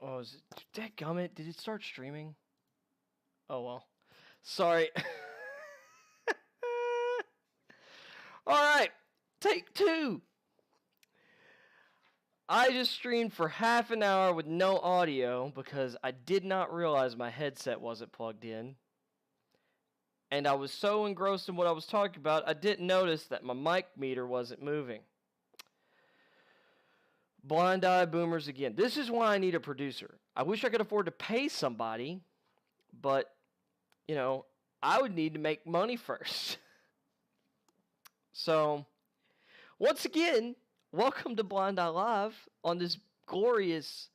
Oh, is it? Dadgummit, did it start streaming? Oh, well. Sorry. Alright, take 2. I just streamed for half an hour with no audio because I did not realize my headset wasn't plugged in. And I was so engrossed in what I was talking about, I didn't notice that my mic meter wasn't moving. Blind eye boomers again. This is why I need a producer. I wish I could afford to pay somebody, but, you know, I would need to make money first. So, once again, welcome to BlindEyeLive on this glorious,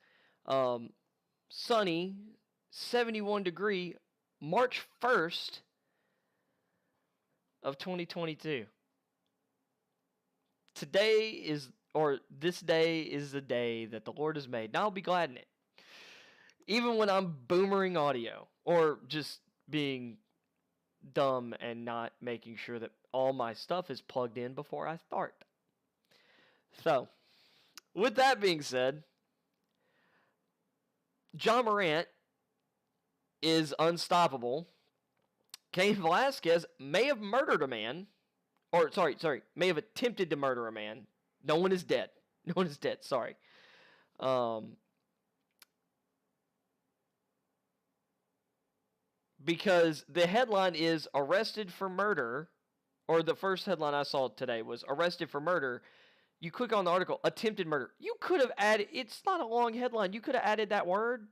sunny, 71-degree March 1st of 2022. This day is the day that the Lord has made, and I'll be glad in it. Even when I'm boomering audio, or just being dumb and not making sure that all my stuff is plugged in before I start. So, with that being said, Ja Morant is unstoppable. Cain Velazquez may have murdered a man. Or, sorry, may have attempted to murder a man. No one is dead. No one is dead, sorry. Because the headline is arrested for murder, or the first headline I saw today was arrested for murder. You click on the article, attempted murder. You could have added, it's not a long headline. You could have added that word,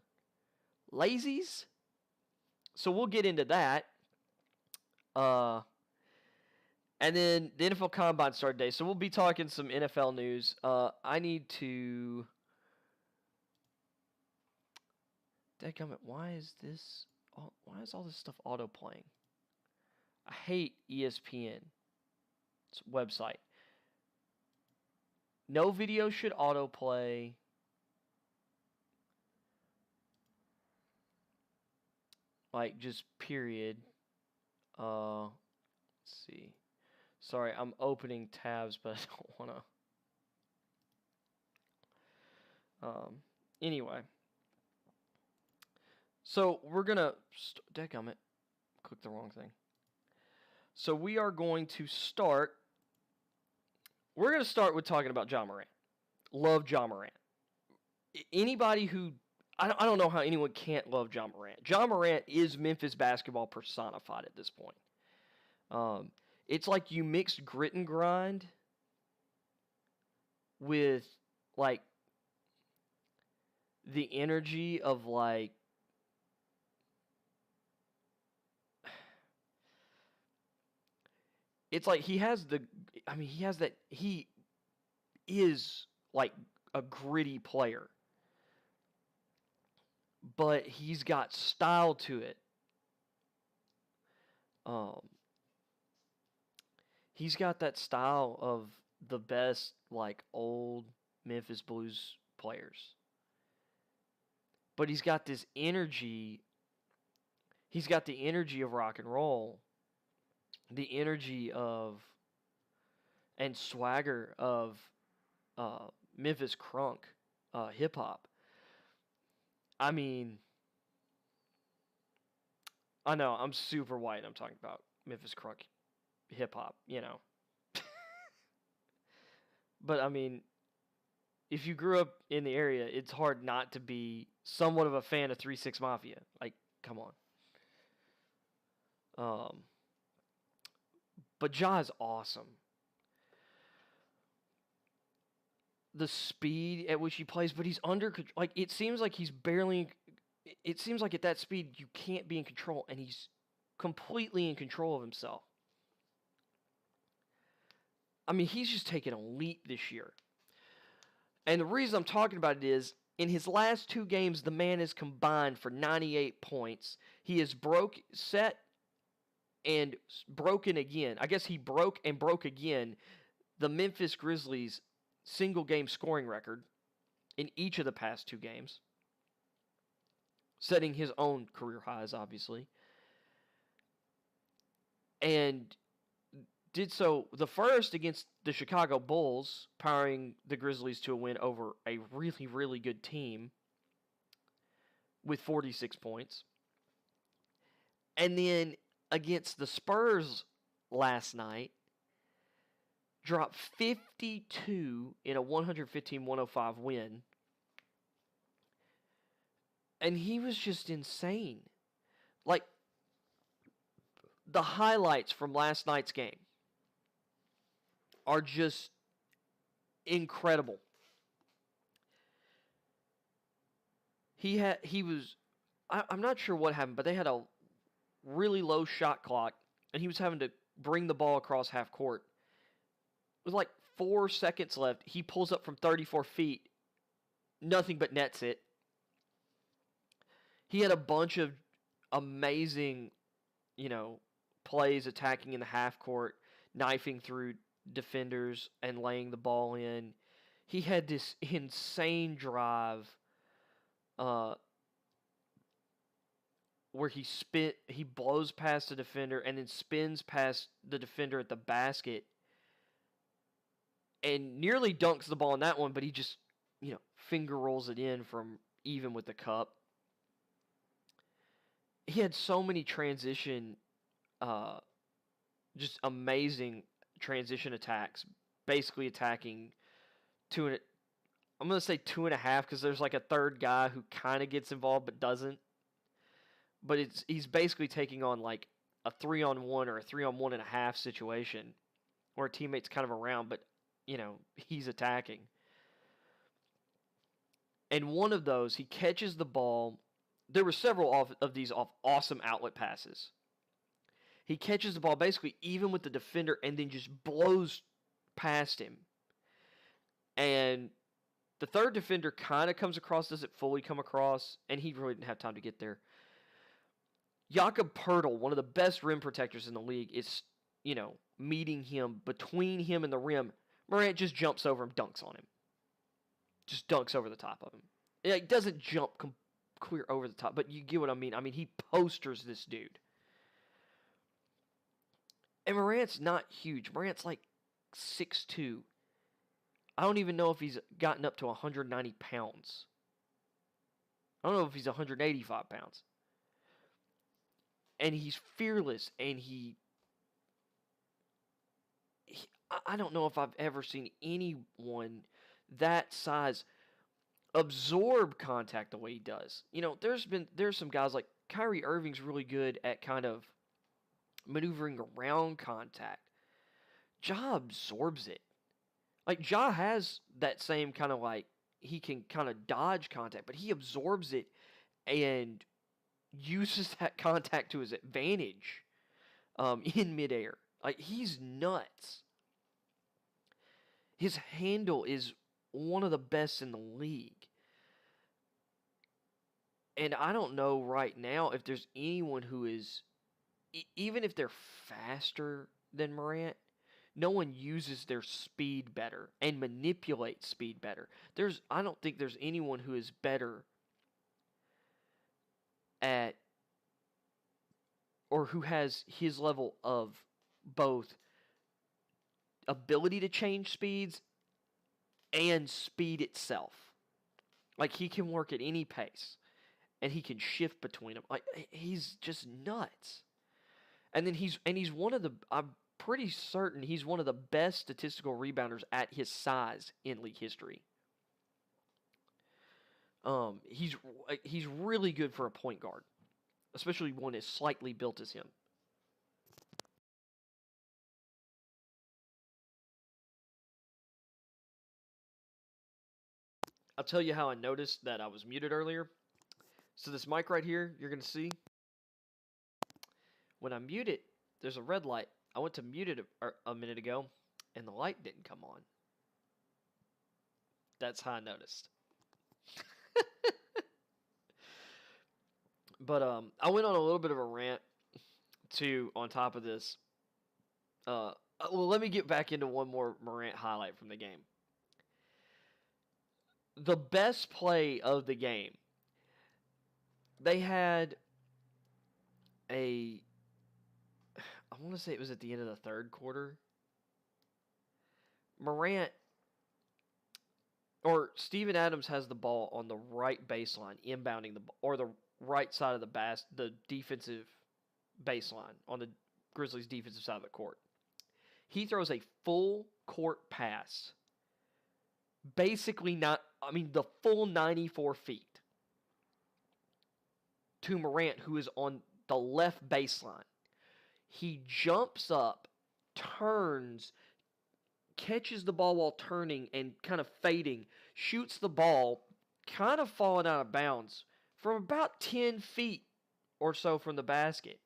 lazies. So we'll get into that. And then the NFL Combine started today. So we'll be talking some NFL news. I need to... Dadgummit, why is all this stuff auto-playing? I hate ESPN's website. No video should autoplay. Like, just period. Let's see. Sorry, I'm opening tabs, but I don't want to. Anyway. So, we're going to... Dadgummit. Click the wrong thing. So, we are going to start... We're going to start with talking about Ja Morant. Love Ja Morant. Anybody who... I don't know how anyone can't love Ja Morant. Ja Morant is Memphis basketball personified at this point. It's like you mixed grit and grind with, like, the energy of, like... It's like he has that... He is, like, a gritty player. But he's got style to it. He's got that style of the best, like, old Memphis Blues players. But he's got this energy. He's got the energy of rock and roll. The energy of... and swagger of Memphis crunk hip-hop. I mean... I know, I'm super white. I'm talking about Memphis crunk hip-hop, you know. But, I mean, if you grew up in the area, it's hard not to be somewhat of a fan of 3 6 Mafia. Like, come on. But Ja is awesome. The speed at which he plays, but he's under control. Like, it seems like he's barely... It seems like at that speed, you can't be in control, and he's completely in control of himself. I mean, he's just taken a leap this year. And the reason I'm talking about it is, in his last 2 games, the man has combined for 98 points. He has set and broken again. I guess he broke and broke again the Memphis Grizzlies' single-game scoring record in each of the past 2 games. Setting his own career highs, obviously. And did so the first against the Chicago Bulls, powering the Grizzlies to a win over a really, really good team. with 46 points. And then against the Spurs last night, dropped 52 in a 115-105 win. And he was just insane. Like, the highlights from last night's game are just incredible. I'm not sure what happened, but they had a really low shot clock, and he was having to bring the ball across half court. With like 4 seconds left, he pulls up from 34 feet, nothing but nets it. He had a bunch of amazing, plays attacking in the half court, knifing through defenders and laying the ball in. He had this insane drive where he blows past the defender and then spins past the defender at the basket and nearly dunks the ball in that one, but he just, finger rolls it in from even with the cup. He had so many just amazing transition attacks, basically attacking I'm going to say 2.5 because there's like a third guy who kind of gets involved but doesn't. But he's basically taking on like a 3-on-1 or a 3-on-1.5 situation where a teammate's kind of around, but, he's attacking. And one of those, he catches the ball. There were several of these awesome outlet passes. He catches the ball basically even with the defender and then just blows past him. And the third defender kind of comes across, doesn't fully come across, and he really didn't have time to get there. Jakob Poeltl, one of the best rim protectors in the league, is, meeting him between him and the rim. Morant just jumps over him, dunks on him. Just dunks over the top of him. It doesn't jump clear over the top, but you get what I mean. I mean, he posters this dude. And Morant's not huge. Morant's like 6'2". I don't even know if he's gotten up to 190 pounds. I don't know if he's 185 pounds. And he's fearless, and I don't know if I've ever seen anyone that size absorb contact the way he does. There's some guys like Kyrie Irving's really good at kind of maneuvering around contact. Ja absorbs it. Like, Ja has that same kind of like, he can kind of dodge contact, but he absorbs it and uses that contact to his advantage in midair. Like, he's nuts. His handle is one of the best in the league. And I don't know right now if there's anyone who is, even if they're faster than Morant, no one uses their speed better and manipulates speed better. I don't think there's anyone who is better at, or who has his level of both ability to change speeds and speed itself. Like, he can work at any pace and he can shift between them. Like, he's just nuts. And then he's one of the, I'm pretty certain he's one of the best statistical rebounders at his size in league history. He's really good for a point guard, especially one as slightly built as him. I'll tell you how I noticed that I was muted earlier. So this mic right here, you're going to see, when I mute it, there's a red light. I went to mute it a minute ago, and the light didn't come on. That's how I noticed. But I went on a little bit of a rant, too, on top of this. Well, let me get back into one more Morant highlight from the game. The best play of the game, they had I want to say it was at the end of the third quarter. or Steven Adams has the ball on the right baseline, inbounding or the right side of the defensive baseline on the Grizzlies' defensive side of the court. He throws a full court pass, basically the full 94 feet to Morant, who is on the left baseline. He jumps up, turns, catches the ball while turning and kind of fading, shoots the ball, kind of falling out of bounds from about 10 feet or so from the basket.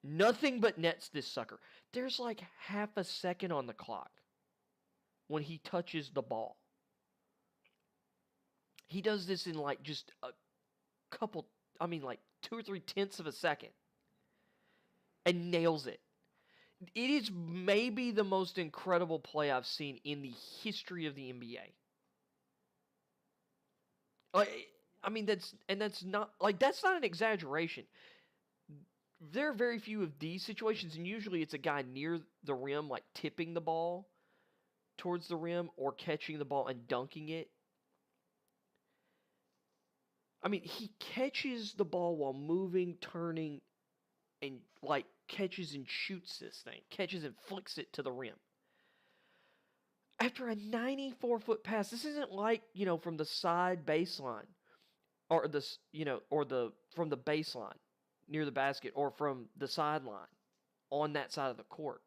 Nothing but nets this sucker. There's like half a second on the clock when he touches the ball. He does this in like just a couple, like 2 or 3 tenths of a second and nails it. It is maybe the most incredible play I've seen in the history of the NBA. That's not an exaggeration. There are very few of these situations, and usually it's a guy near the rim, like tipping the ball towards the rim or catching the ball and dunking it. He catches the ball while moving, turning, and like catches and shoots this thing. Catches and flicks it to the rim. After a 94-foot pass, this isn't like, from the side baseline or from the baseline near the basket or from the sideline on that side of the court.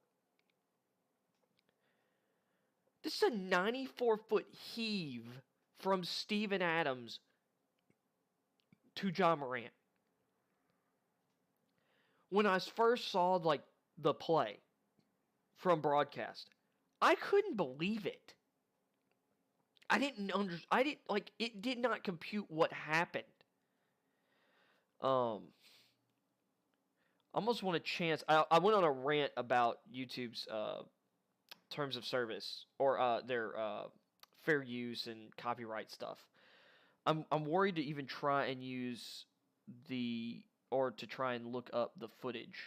This is a 94-foot heave from Steven Adams to John Morant. When I first saw the play from broadcast, I couldn't believe it. It did not compute what happened. I almost want a chance. I went on a rant about YouTube's terms of service or their fair use and copyright stuff. I'm worried to even try and use to try and look up the footage,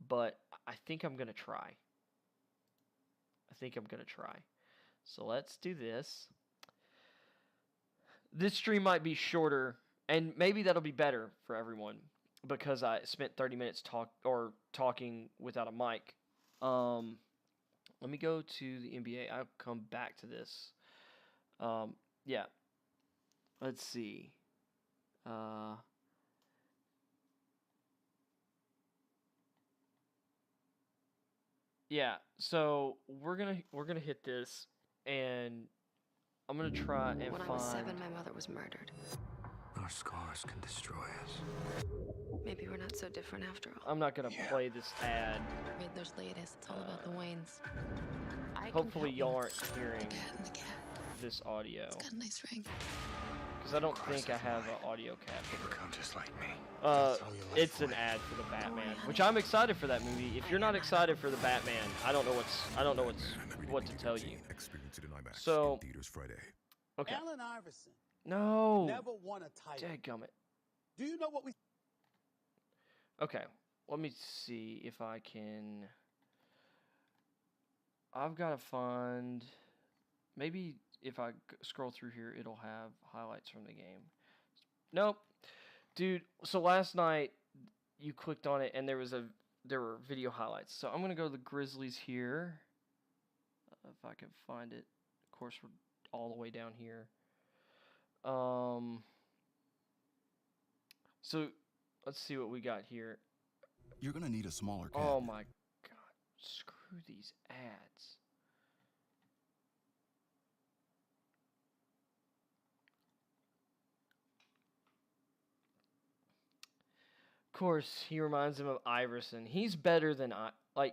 but I think I'm gonna try. So let's do this. This stream might be shorter, and maybe that'll be better for everyone because I spent 30 minutes talking without a mic. Let me go to the NBA. I'll come back to this. Yeah. Let's see. Yeah, so we're gonna hit this, and I'm gonna try and When I was 7, my mother was murdered. Our scars can destroy us. Maybe we're not so different after all. I'm not gonna play this ad. Read those latest. It's all about the Waynes. Hopefully y'all aren't hearing this audio. It's got a nice ring. Because I don't think I have an audio capture. Become just like me. It's an ad for the Batman, which I'm excited for that movie. If you're not excited for the Batman, I don't know what to tell you. So, okay. Allen Iverson. No. Never won a title. Dadgummit. Do you know what we? Okay, let me see if I can. I've got to find. Maybe if I scroll through here, it'll have highlights from the game. Nope. Dude, so last night you clicked on it and there were video highlights. So I'm going to go to the Grizzlies here. If I can find it. Of course, we're all the way down here. So let's see what we got here. You're going to need a smaller cabinet. Oh my god. Screw these ads. Of course, he reminds him of Iverson. He's better than,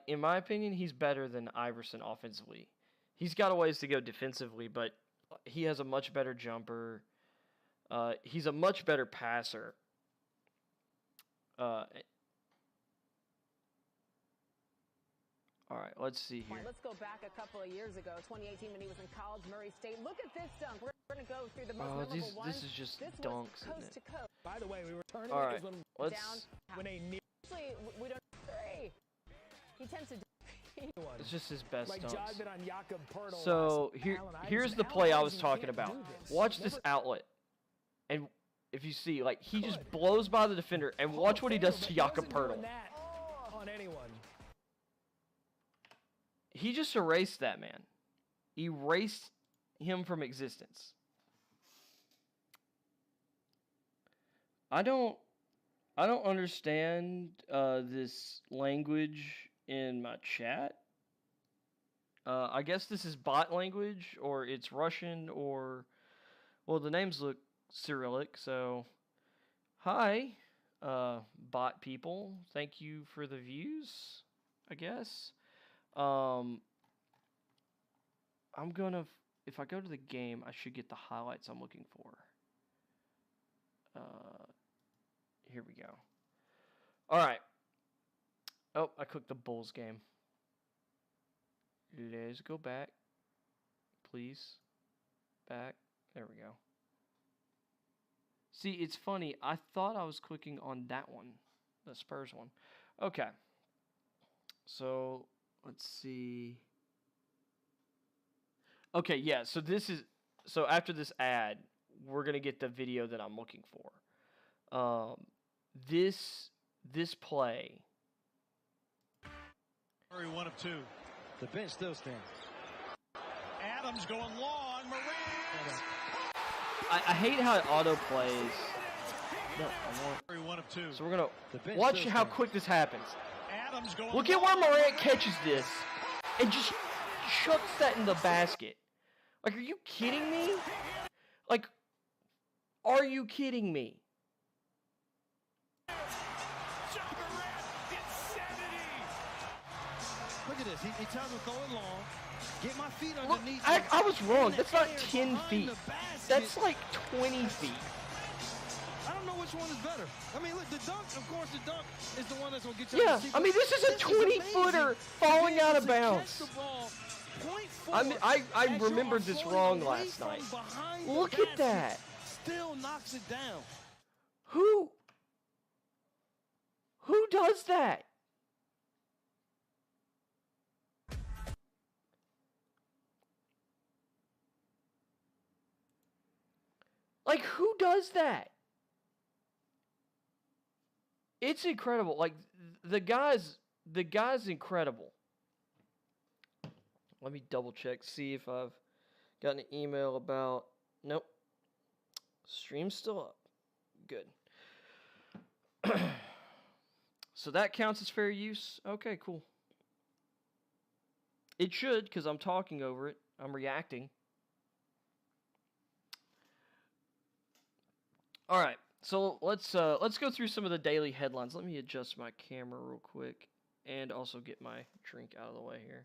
in my opinion, he's better than Iverson offensively. He's got a ways to go defensively, but he has a much better jumper. He's a much better passer. All right, let's see here. Let's go back a couple of years ago, 2018, when he was in college, Murray State. Look at this dunk. We're going to go through the most memorable one. This is just dunks, isn't it? Coast. By the way, we were turning. All right, let's. Down. When a near Actually, we don't. Three. He tends to. one. It's just his best Like stunts. jiving on Jakob Poeltl So last- here's Allen the Iverson. play I Allen was Iverson talking can't about. do this. Watch Never- this outlet, and if you see, like, he just blows by the defender, and watch what he does to Jakob Wasn't doing Poeltl. that on anyone. He just erased that man. Erased him from existence. I don't understand this language in my chat. I guess this is bot language, or it's Russian, or, well, the names look Cyrillic, so hi, bot people. Thank you for the views, I guess. I'm gonna, if I go to the game, I should get the highlights I'm looking for. Here we go. All right. Oh, I clicked the Bulls game. Let's go back, please. Back. There we go. See, it's funny. I thought I was clicking on that one, the Spurs one. Okay. So, let's see. Okay, yeah. So this is, so after this ad, we're going to get the video that I'm looking for. This play. Murray 1 of 2. The bench still stands. Adams going long. Morant. I hate how it auto plays. No, I want. Murray 1 of 2. So we're gonna bench watch still how stands. quick this happens. Adams going Look at where long. Morant catches this and just chucks that in the basket. Like, are you kidding me? Like, are you kidding me? Look at this. He tells him going long. Get my feet Look, underneath. I was wrong. In the That's not air 10 behind feet. the basket. That's like 20 feet. I don't know which one is better. I mean, look, the dunk, of course, the dunk is the one that's going to get you Yeah, out of the seat, I mean, but this is a 20-footer amazing. falling Being out able of to catch bounds. the ball, point I mean, forward I as you're remembered this offloading wrong away last from night. behind the Look basket, at that. Still knocks it down. Who does that? Like, who does that? It's incredible. Like, the guy's incredible. Let me double check, see if I've got an email about. Nope. Stream's still up. Good. So that counts as fair use? Okay, cool. It should, because I'm talking over it. I'm reacting. All right, so let's go through some of the daily headlines. Let me adjust my camera real quick and also get my drink out of the way here.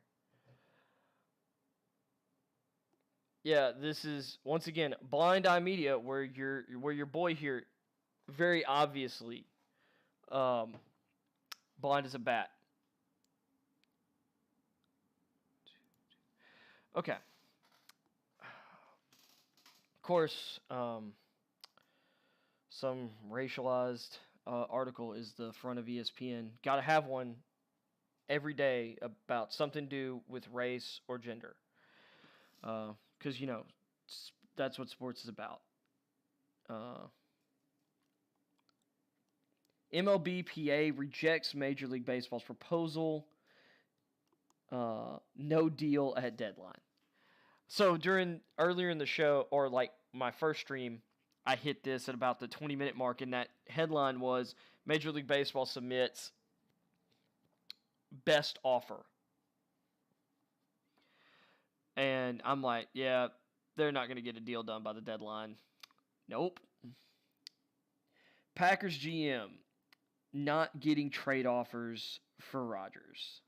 Yeah, this is once again Blind Eye Media, where your boy here very obviously blind as a bat. Okay. Of course, some racialized article is the front of ESPN. Got to have one every day about something to do with race or gender. Because, you know, that's what sports is about. MLBPA rejects Major League Baseball's proposal. No deal at deadline. So earlier in the show, or like my first stream, I hit this at about the 20-minute mark, and that headline was Major League Baseball submits best offer. And I'm like, yeah, they're not going to get a deal done by the deadline. Nope. Packers GM not getting trade offers for Rodgers.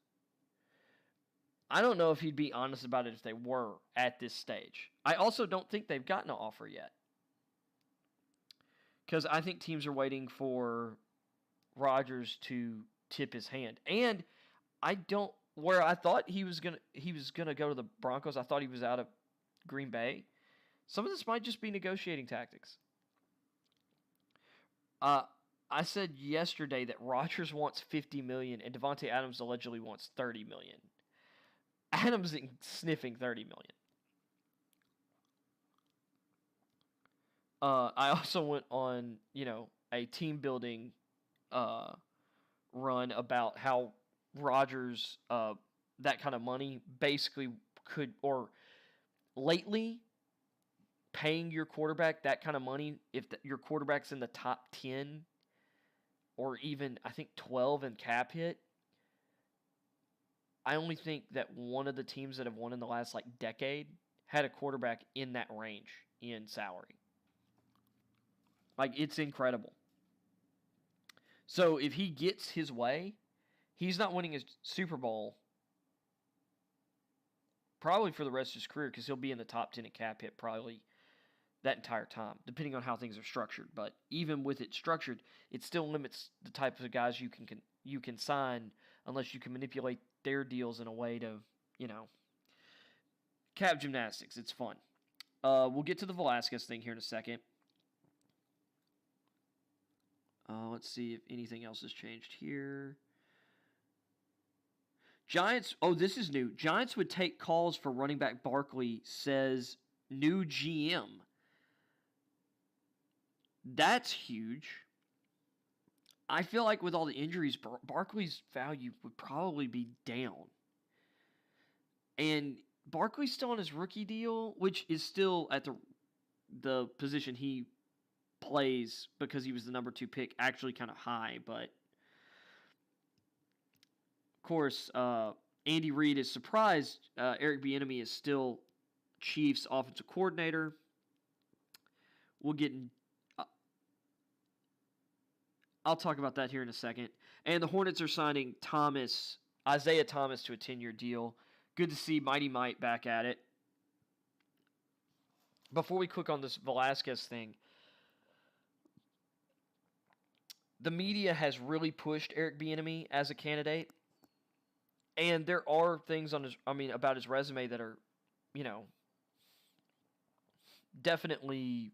I don't know if he'd be honest about it if they were at this stage. I also don't think they've gotten an offer yet. Because I think teams are waiting for Rodgers to tip his hand. And where I thought he was gonna go to the Broncos, I thought he was out of Green Bay. Some of this might just be negotiating tactics. I said yesterday that Rodgers wants $50 million and Devontae Adams allegedly wants $30 million. Adams sniffing 30 million. I also went on, a team building run about how Rodgers, that kind of money basically could, or lately, paying your quarterback that kind of money, if your quarterback's in the top 10 or even, I think, 12 in cap hit, I only think that one of the teams that have won in the last, decade had a quarterback in that range in salary. It's incredible. So if he gets his way, he's not winning his Super Bowl probably for the rest of his career, because he'll be in the top 10 in cap hit probably that entire time, depending on how things are structured. But even with it structured, it still limits the type of guys you can sign, unless you can manipulate their deals in a way to, cap gymnastics. It's fun. We'll get to the Velazquez thing here in a second. Let's see if anything else has changed here. Giants, this is new. Giants would take calls for running back Barkley, says new GM. That's huge. I feel like with all the injuries, Barkley's value would probably be down. And Barkley's still on his rookie deal, which is still at the position he plays, because he was the number 2 pick, actually kind of high. But of course, Andy Reid is surprised Eric Bieniemy is still Chiefs offensive coordinator. We'll get in. I'll talk about that here in a second. And the Hornets are signing Isaiah Thomas, to a 10-year deal. Good to see Mighty Mite back at it. Before we click on this Velazquez thing, the media has really pushed Eric Bieniemy as a candidate, and there are things about his resume that are, definitely,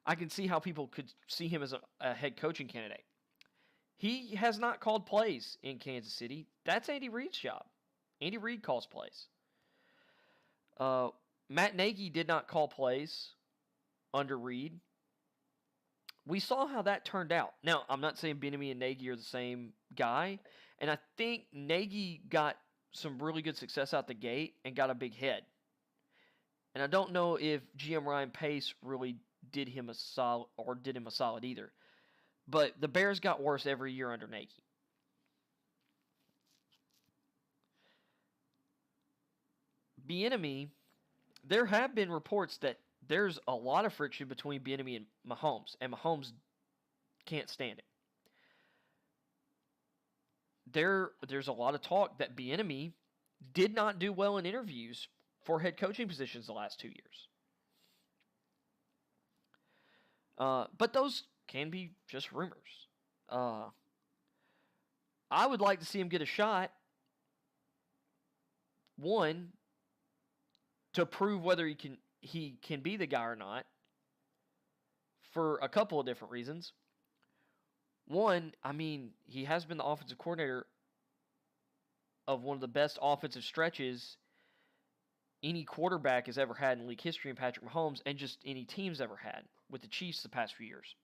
I can see how people could see him as a head coaching candidate. He has not called plays in Kansas City. That's Andy Reid's job. Andy Reid calls plays. Matt Nagy did not call plays under Reid. We saw how that turned out. Now, I'm not saying Bieniemy and Nagy are the same guy, and I think Nagy got some really good success out the gate and got a big head. And I don't know if GM Ryan Pace really did him a solid either. But the Bears got worse every year under Nagy. Bieniemy, there have been reports that there's a lot of friction between Bieniemy and Mahomes can't stand it. There's a lot of talk that Bieniemy did not do well in interviews for head coaching positions the last 2 years. But those can be just rumors. I would like to see him get a shot. One, to prove whether he can be the guy or not, for a couple of different reasons. One, he has been the offensive coordinator of one of the best offensive stretches any quarterback has ever had in league history in Patrick Mahomes, and just any team's ever had with the Chiefs the past few years.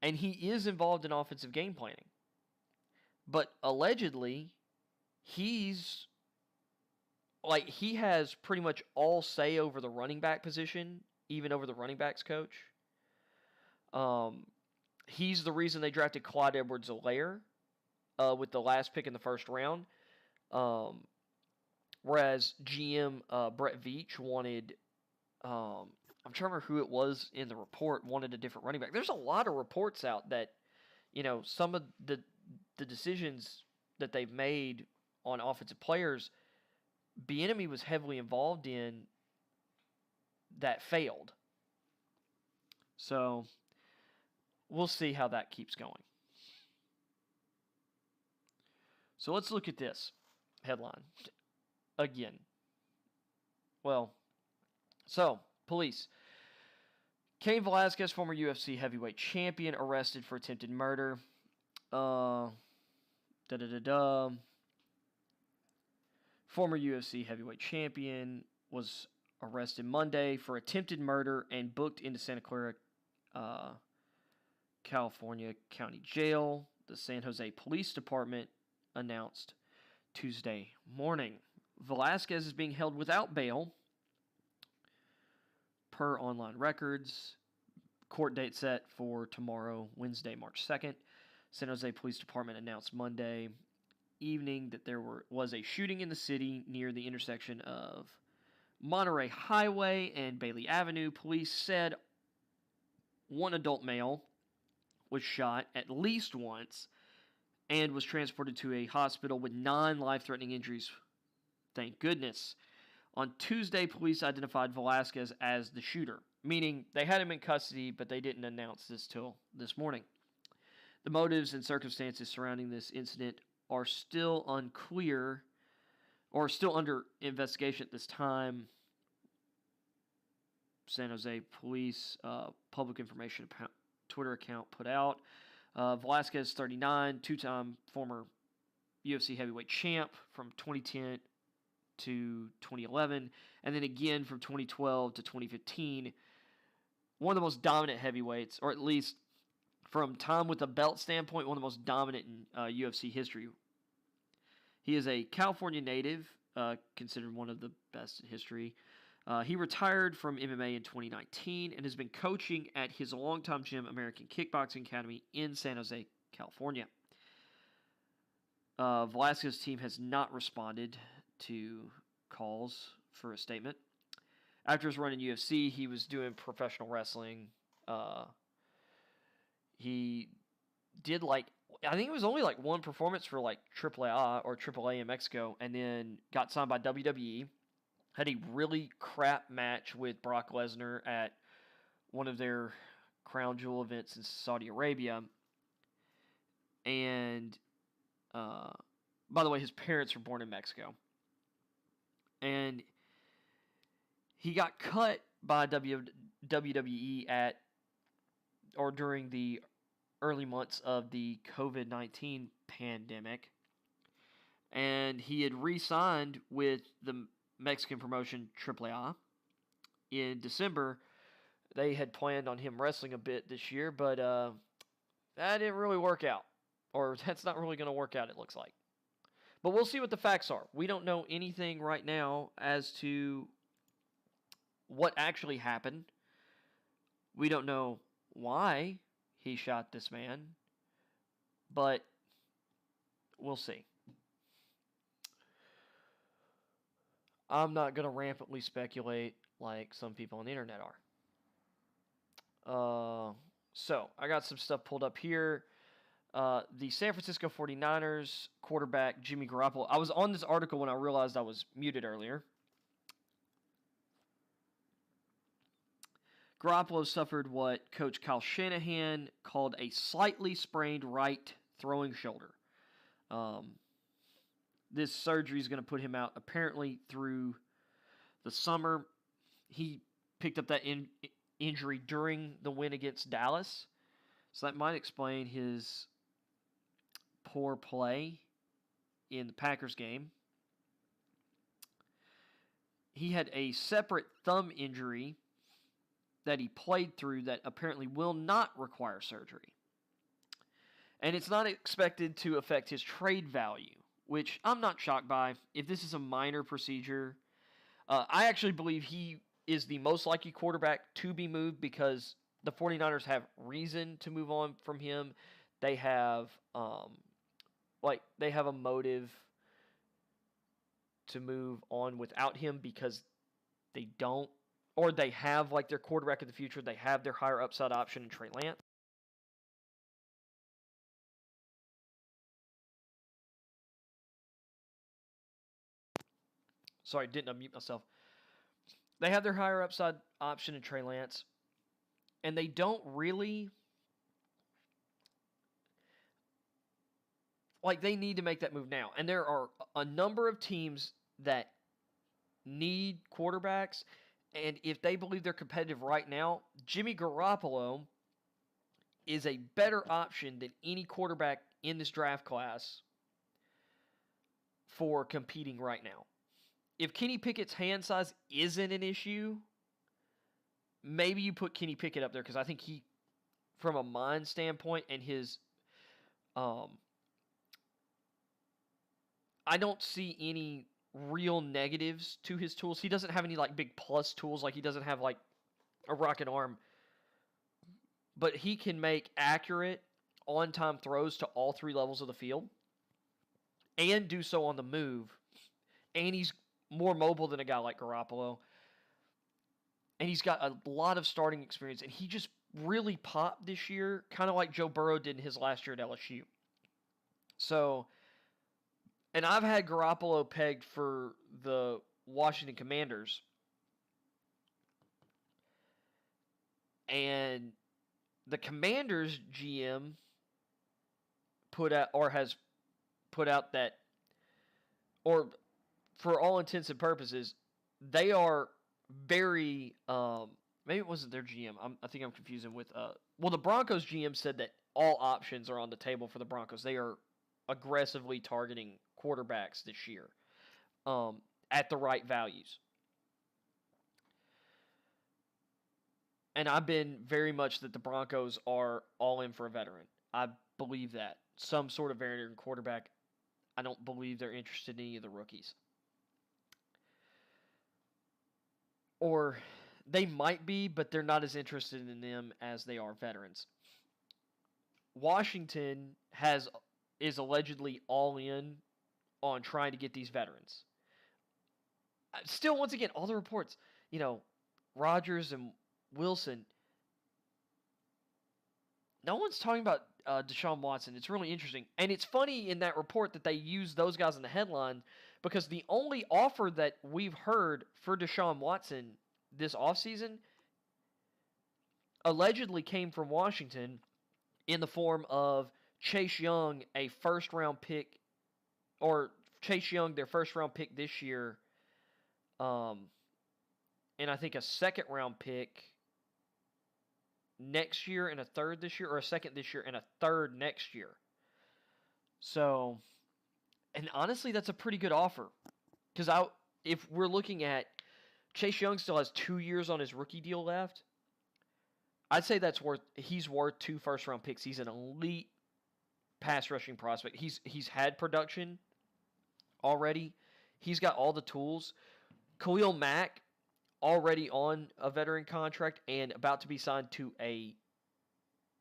And he is involved in offensive game planning. But allegedly, he has pretty much all say over the running back position, even over the running backs coach. He's the reason they drafted Clyde Edwards-Helaire with the last pick in the first round. Whereas GM Brett Veach wanted, I'm trying to remember who it was in the report, wanted a different running back. There's a lot of reports out that, some of the decisions that they've made on offensive players, Bieniemy was heavily involved in, that failed. So we'll see how that keeps going. So let's look at this headline again. Police. Cain Velazquez, former UFC heavyweight champion, arrested for attempted murder. former UFC heavyweight champion, was arrested Monday for attempted murder and booked into Santa Clara, California County Jail. The San Jose Police Department announced Tuesday morning. Velazquez is being held without bail per online records. Court date set for tomorrow, Wednesday, March 2nd. San Jose Police Department announced Monday evening that there was a shooting in the city near the intersection of Monterey Highway and Bailey Avenue. Police said one adult male was shot at least once and was transported to a hospital with non-life-threatening injuries. Thank goodness. On Tuesday, police identified Velazquez as the shooter, meaning they had him in custody, but they didn't announce this till this morning. The motives and circumstances surrounding this incident are still unclear or still under investigation at this time. San Jose Police public information Twitter account put out. Velazquez, 39, two-time former UFC heavyweight champ from 2010 to 2011, and then again from 2012 to 2015. One of the most dominant heavyweights, or at least from time with a belt standpoint, one of the most dominant in UFC history. He is a California native, considered one of the best in history. He retired from MMA in 2019 and has been coaching at his longtime gym, American Kickboxing Academy in San Jose, California. Velazquez's team has not responded to calls for a statement. After his run in UFC, he was doing professional wrestling. He did I think it was only one performance for AAA or AAA in Mexico, and then got signed by WWE. Had a really crap match with Brock Lesnar at one of their crown jewel events in Saudi Arabia. And, by the way, his parents were born in Mexico. And he got cut by WWE during the early months of the COVID-19 pandemic. And he had re-signed with the Mexican promotion AAA in December. They had planned on him wrestling a bit this year, but that didn't really work out. Or that's not really going to work out, it looks like. But we'll see what the facts are. We don't know anything right now as to what actually happened. We don't know why he shot this man, but we'll see. I'm not going to rampantly speculate like some people on the internet are. So, I got some stuff pulled up here. The San Francisco 49ers quarterback Jimmy Garoppolo. I was on this article when I realized I was muted earlier. Garoppolo suffered what Coach Kyle Shanahan called a slightly sprained right throwing shoulder. This surgery is going to put him out apparently through the summer. He picked up that injury during the win against Dallas, so that might explain his poor play in the Packers game. He had a separate thumb injury that he played through that apparently will not require surgery. And it's not expected to affect his trade value, which I'm not shocked by. If this is a minor procedure, I actually believe he is the most likely quarterback to be moved because the 49ers have reason to move on from him. They have they have a motive to move on without him because they don't, or they have their quarterback of the future. They have their higher upside option in Trey Lance. Sorry, didn't unmute myself. They have their higher upside option in Trey Lance, and they don't really they need to make that move now. And there are a number of teams that need quarterbacks, and if they believe they're competitive right now, Jimmy Garoppolo is a better option than any quarterback in this draft class for competing right now. if Kenny Pickett's hand size isn't an issue, maybe you put Kenny Pickett up there because I think he, from a mind standpoint and his, I don't see any real negatives to his tools. He doesn't have any like big plus tools. Like he doesn't have like a rocket arm, but he can make accurate on-time throws to all three levels of the field and do so on the move. And he's more mobile than a guy like Garoppolo. And he's got a lot of starting experience. And he just really popped this year, kind of like Joe Burrow did in his last year at LSU. So, and I've had Garoppolo pegged for the Washington Commanders. And the Commanders GM has put out that, or for all intents and purposes, they are very, maybe it wasn't their GM. I think I'm confusing with, the Broncos GM said that all options are on the table for the Broncos. They are aggressively targeting quarterbacks this year at the right values. And I've been very much that the Broncos are all in for a veteran. I believe that. Some sort of veteran quarterback. I don't believe they're interested in any of the rookies. Or they might be, but they're not as interested in them as they are veterans. Washington is allegedly all in on trying to get these veterans. Still, once again, all the reports, Rodgers and Wilson, no one's talking about Deshaun Watson. It's really interesting. And it's funny in that report that they use those guys in the headline because the only offer that we've heard for Deshaun Watson this offseason allegedly came from Washington in the form of Chase Young, a first-round pick, or Chase Young, their first-round pick this year, and I think a second-round pick next year and a third this year, or a second this year and a third next year. So, and honestly, that's a pretty good offer. Because if we're looking at Chase Young still has 2 years on his rookie deal left, I'd say he's worth 2 first-round picks. He's an elite pass rushing prospect. He's had production already. He's got all the tools. Khalil Mack, already on a veteran contract and about to be signed to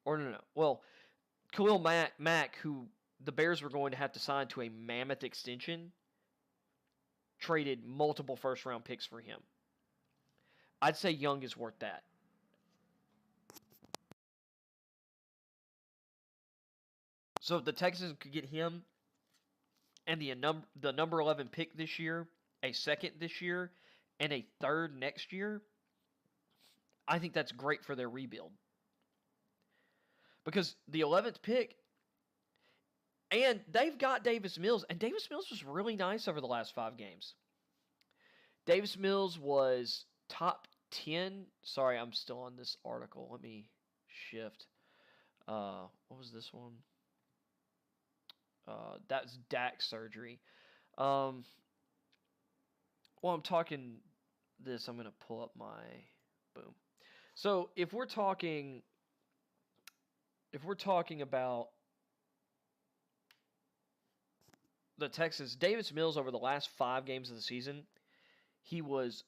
Khalil Mack, who the Bears were going to have to sign to a mammoth extension, traded multiple first-round picks for him. I'd say Young is worth that. So if the Texans could get him and the number 11 pick this year, a second this year, and a third next year, I think that's great for their rebuild. Because the 11th pick, and they've got Davis Mills, and Davis Mills was really nice over the last 5 games. Davis Mills was top 10. Sorry, I'm still on this article. Let me shift. What was this one? That's Dak surgery. While I'm talking this, I'm going to pull up my boom. So if we're talking about the Texans, Davis Mills over the last 5 games of the season, he was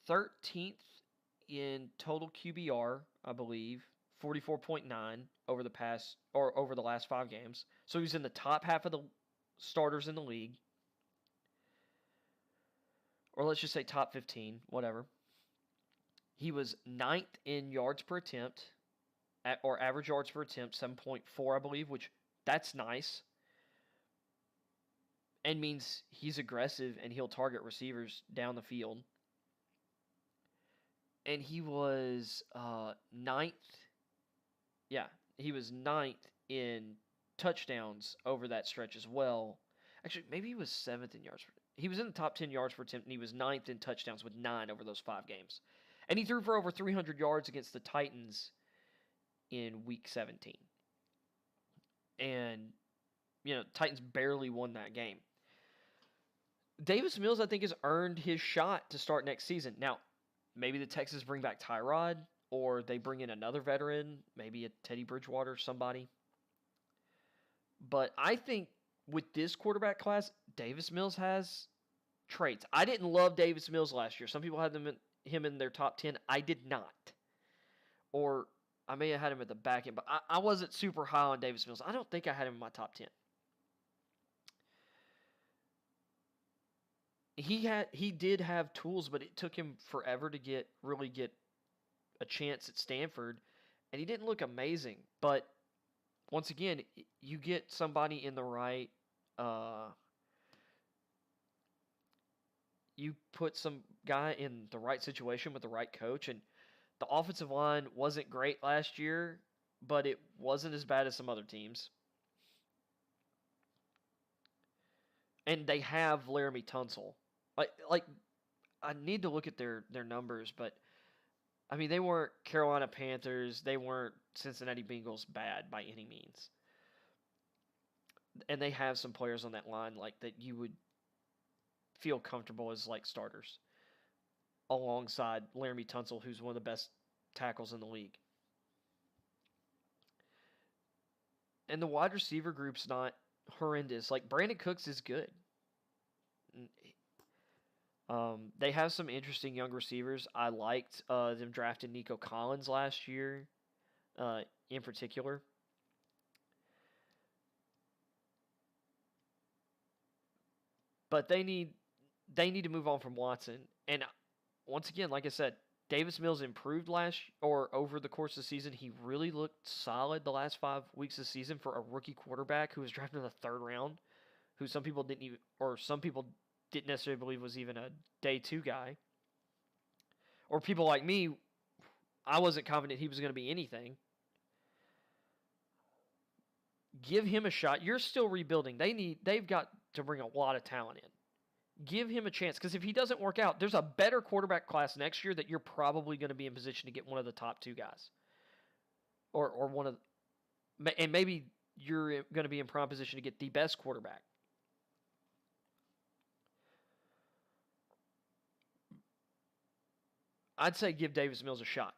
13th in total QBR, I believe, 44.9 over the last 5 games. So he's in the top half of the starters in the league. Or let's just say top 15, whatever. He was 9th in yards per attempt, or average yards per attempt, 7.4, I believe, which that's nice. And means he's aggressive and he'll target receivers down the field. And he was 9th. Yeah, he was 9th in touchdowns over that stretch as well. Actually, maybe he was 7th in yards per attempt. He was in the top 10 yards per attempt, and he was 9th in touchdowns with 9 over those 5 games. And he threw for over 300 yards against the Titans in Week 17. And, Titans barely won that game. Davis Mills, I think, has earned his shot to start next season. Now, maybe the Texans bring back Tyrod, or they bring in another veteran, maybe a Teddy Bridgewater, somebody. But I think with this quarterback class, Davis Mills has traits. I didn't love Davis Mills last year. Some people had him in their top 10. I did not. Or I may have had him at the back end, but I wasn't super high on Davis Mills. I don't think I had him in my top 10. He did have tools, but it took him forever to really get a chance at Stanford, and he didn't look amazing. But once again, you get somebody in the right, you put some guy in the right situation with the right coach, and the offensive line wasn't great last year, but it wasn't as bad as some other teams. And they have Laramie Tunsil. Like I need to look at their numbers, but I mean they weren't Carolina Panthers, they weren't Cincinnati Bengals bad by any means. And they have some players on that line like that you would feel comfortable as like starters alongside Laramie Tunsil, who's one of the best tackles in the league. And the wide receiver group's not horrendous. Like Brandon Cooks is good. They have some interesting young receivers. I liked them drafting Nico Collins last year, in particular. But they need to move on from Watson. And once again, like I said, Davis Mills improved over the course of the season. He really looked solid the last 5 weeks of the season for a rookie quarterback who was drafted in the 3rd round, who some people didn't necessarily believe was even a day 2 guy. Or people like me, I wasn't confident he was going to be anything. Give him a shot. You're still rebuilding. They've got to bring a lot of talent in. Give him a chance, because if he doesn't work out, there's a better quarterback class next year that you're probably going to be in position to get one of the top 2 guys. Or one of, and maybe you're going to be in prime position to get the best quarterback. I'd say give Davis Mills a shot.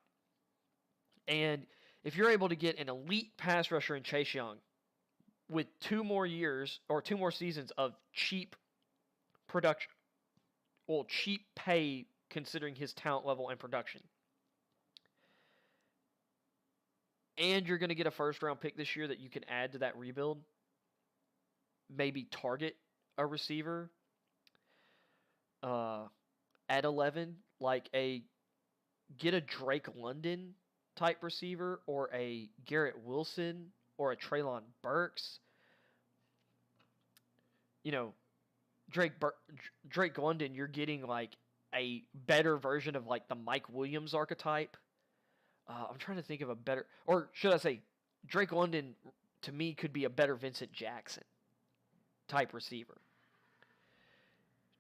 And if you're able to get an elite pass rusher in Chase Young with 2 more years or 2 more seasons of cheap production, well, cheap pay considering his talent level and production, and you're going to get a 1st-round pick this year that you can add to that rebuild, maybe target a receiver at 11, get a Drake London type receiver, or a Garrett Wilson, or a Treylon Burks. Drake London, you're getting like a better version of like the Mike Williams archetype. I'm trying to think of a better, or should I say, Drake London to me could be a better Vincent Jackson type receiver.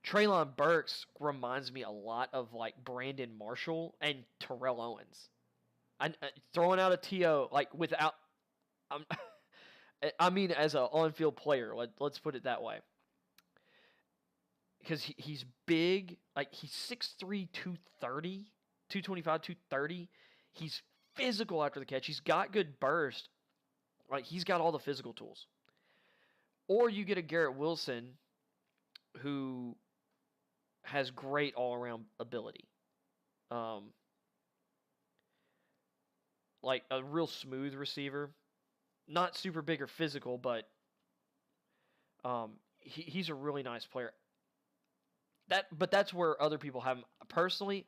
Treylon Burks reminds me a lot of like Brandon Marshall and Terrell Owens. Throwing out a TO without, I mean as an on-field player. Let's put it that way. Because he's big, he's 6'3", 230, 225, 230. He's physical after the catch. He's got good burst. He's got all the physical tools. Or you get a Garrett Wilson who has great all-around ability. Like a real smooth receiver. Not super big or physical, but he's a really nice player. But that's where other people have him. Personally,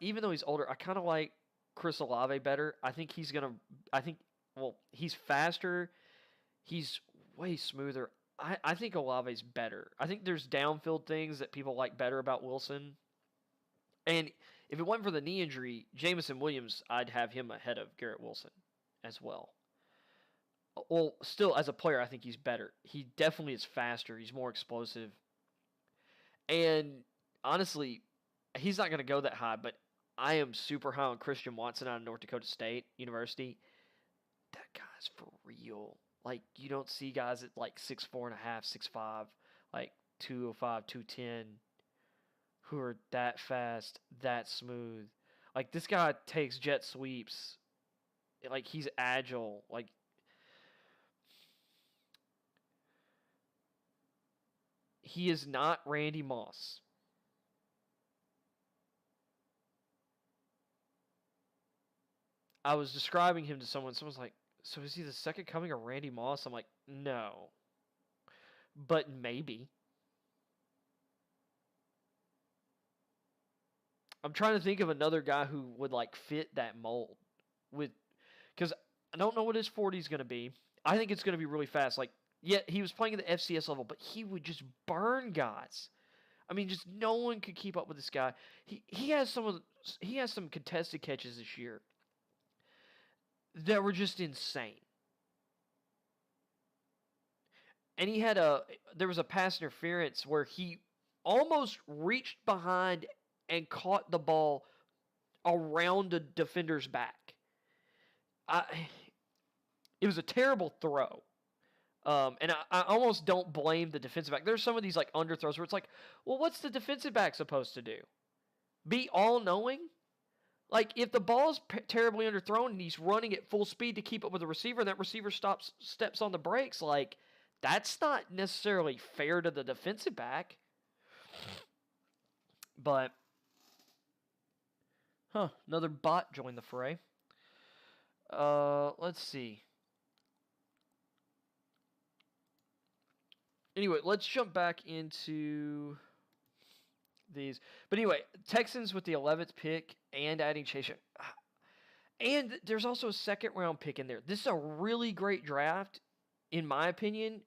even though he's older, I kind of like Chris Olave better. He's faster. He's way smoother. I think Olave's better. I think there's downfield things that people like better about Wilson. And if it wasn't for the knee injury, Jamison Williams, I'd have him ahead of Garrett Wilson as well. Well, still, as a player, I think he's better. He definitely is faster. He's more explosive. And honestly, he's not going to go that high, but I am super high on Christian Watson out of North Dakota State University. That guy's for real. You don't see guys at 6'4.5", 6'5", 205, 210 who are that fast, that smooth. Like, this guy takes jet sweeps. Like, he's agile. Like, he is not Randy Moss. I was describing him to someone. Someone's like, so is he the second coming of Randy Moss? I'm like, no. But maybe. I'm trying to think of another guy who would like fit that mold with, because I don't know what his 40 is going to be. I think it's going to be really fast. Like, yeah, he was playing at the FCS level, but he would just burn guys. I mean, just no one could keep up with this guy. He has some contested catches this year that were just insane. And there was a pass interference where he almost reached behind and caught the ball around the defender's back. It was a terrible throw. And I almost don't blame the defensive back. There's some of these like underthrows where it's like, well, what's the defensive back supposed to do? Be all-knowing? Like, if the ball's terribly underthrown and he's running at full speed to keep up with the receiver, and that receiver steps on the brakes, like, that's not necessarily fair to the defensive back. But, another bot joined the fray. Let's see. Anyway, let's jump back into these. But anyway, Texans with the 11th pick and adding Chase Young. And there's also a second round pick in there. This is a really great draft, in my opinion.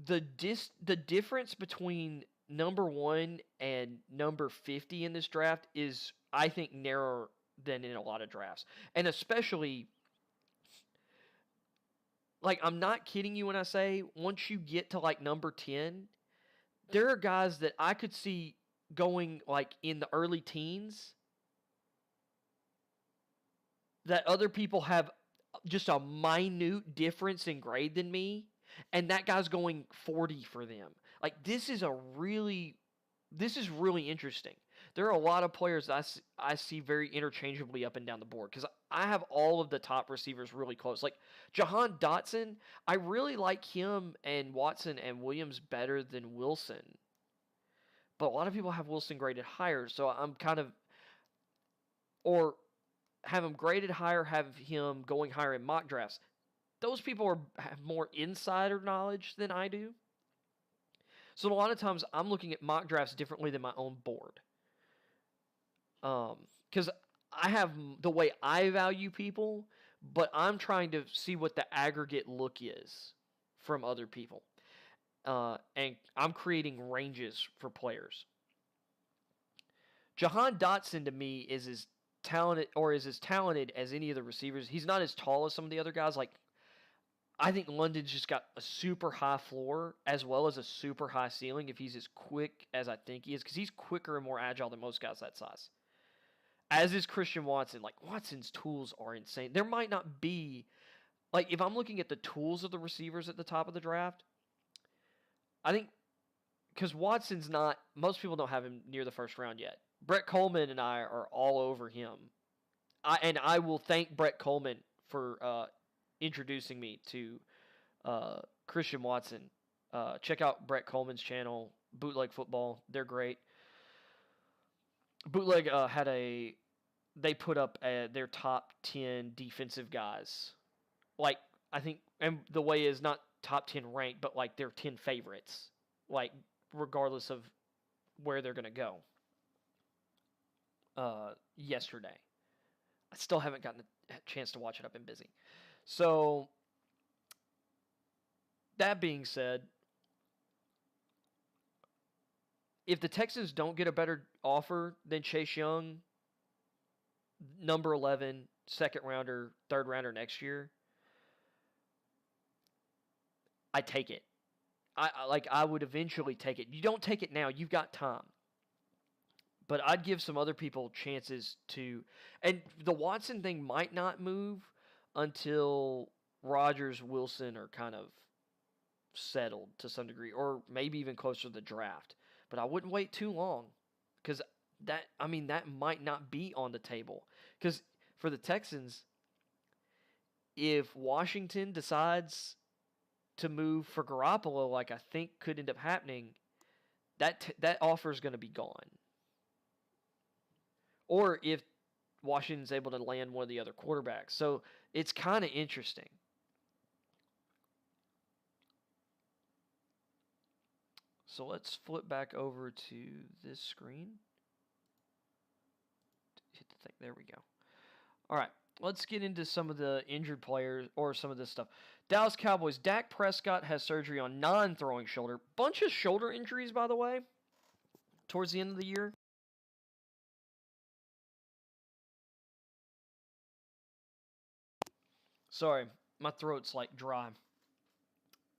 The difference between number 1 and number 50 in this draft is, I think, narrower than in a lot of drafts. And especially, like, I'm not kidding you when I say once you get to like number 10, there are guys that I could see going like in the early teens that other people have just a minute difference in grade than me, and that guy's going 40 for them. Like, this is really interesting. There are a lot of players that I see very interchangeably up and down the board, because I have all of the top receivers really close. Like, Jahan Dotson, I really like him and Watson and Williams better than Wilson. But a lot of people have Wilson graded higher, so I'm kind of... Or have him graded higher, have him going higher in mock drafts. Those people have more insider knowledge than I do. So a lot of times I'm looking at mock drafts differently than my own board. Because I have the way I value people, but I'm trying to see what the aggregate look is from other people. And I'm creating ranges for players. Jahan Dotson, to me, is as talented as any of the receivers. He's not as tall as some of the other guys. Like, I think London's just got a super high floor as well as a super high ceiling if he's as quick as I think he is, because he's quicker and more agile than most guys that size. As is Christian Watson. Like, Watson's tools are insane. There might not be... Like, if I'm looking at the tools of the receivers at the top of the draft, I think... Because Watson's not... Most people don't have him near the first round yet. Brett Coleman and I are all over him. I will thank Brett Coleman for introducing me to Christian Watson. Check out Brett Coleman's channel, Bootleg Football. They're great. Bootleg they put up their top 10 defensive guys. Like, I think, and the way is not top 10 ranked, but like their 10 favorites. Like, regardless of where they're going to go. Yesterday. I still haven't gotten a chance to watch it. I've been busy. So, that being said, if the Texans don't get a better offer than Chase Young, number 11, second rounder, third rounder next year, I take it. I would eventually take it. You don't take it now. You've got time. But I'd give some other people chances to... And the Watson thing might not move until Rodgers, Wilson are kind of settled to some degree, or maybe even closer to the draft. But I wouldn't wait too long, because that might not be on the table. Because for the Texans, if Washington decides to move for Garoppolo, like I think could end up happening, that offer is going to be gone. Or if Washington's able to land one of the other quarterbacks. So it's kind of interesting. So let's flip back over to this screen. Hit the thing. There we go. All right. Let's get into some of the injured players or some of this stuff. Dallas Cowboys. Dak Prescott has surgery on non-throwing shoulder. Bunch of shoulder injuries, by the way, towards the end of the year. Sorry, my throat's like dry.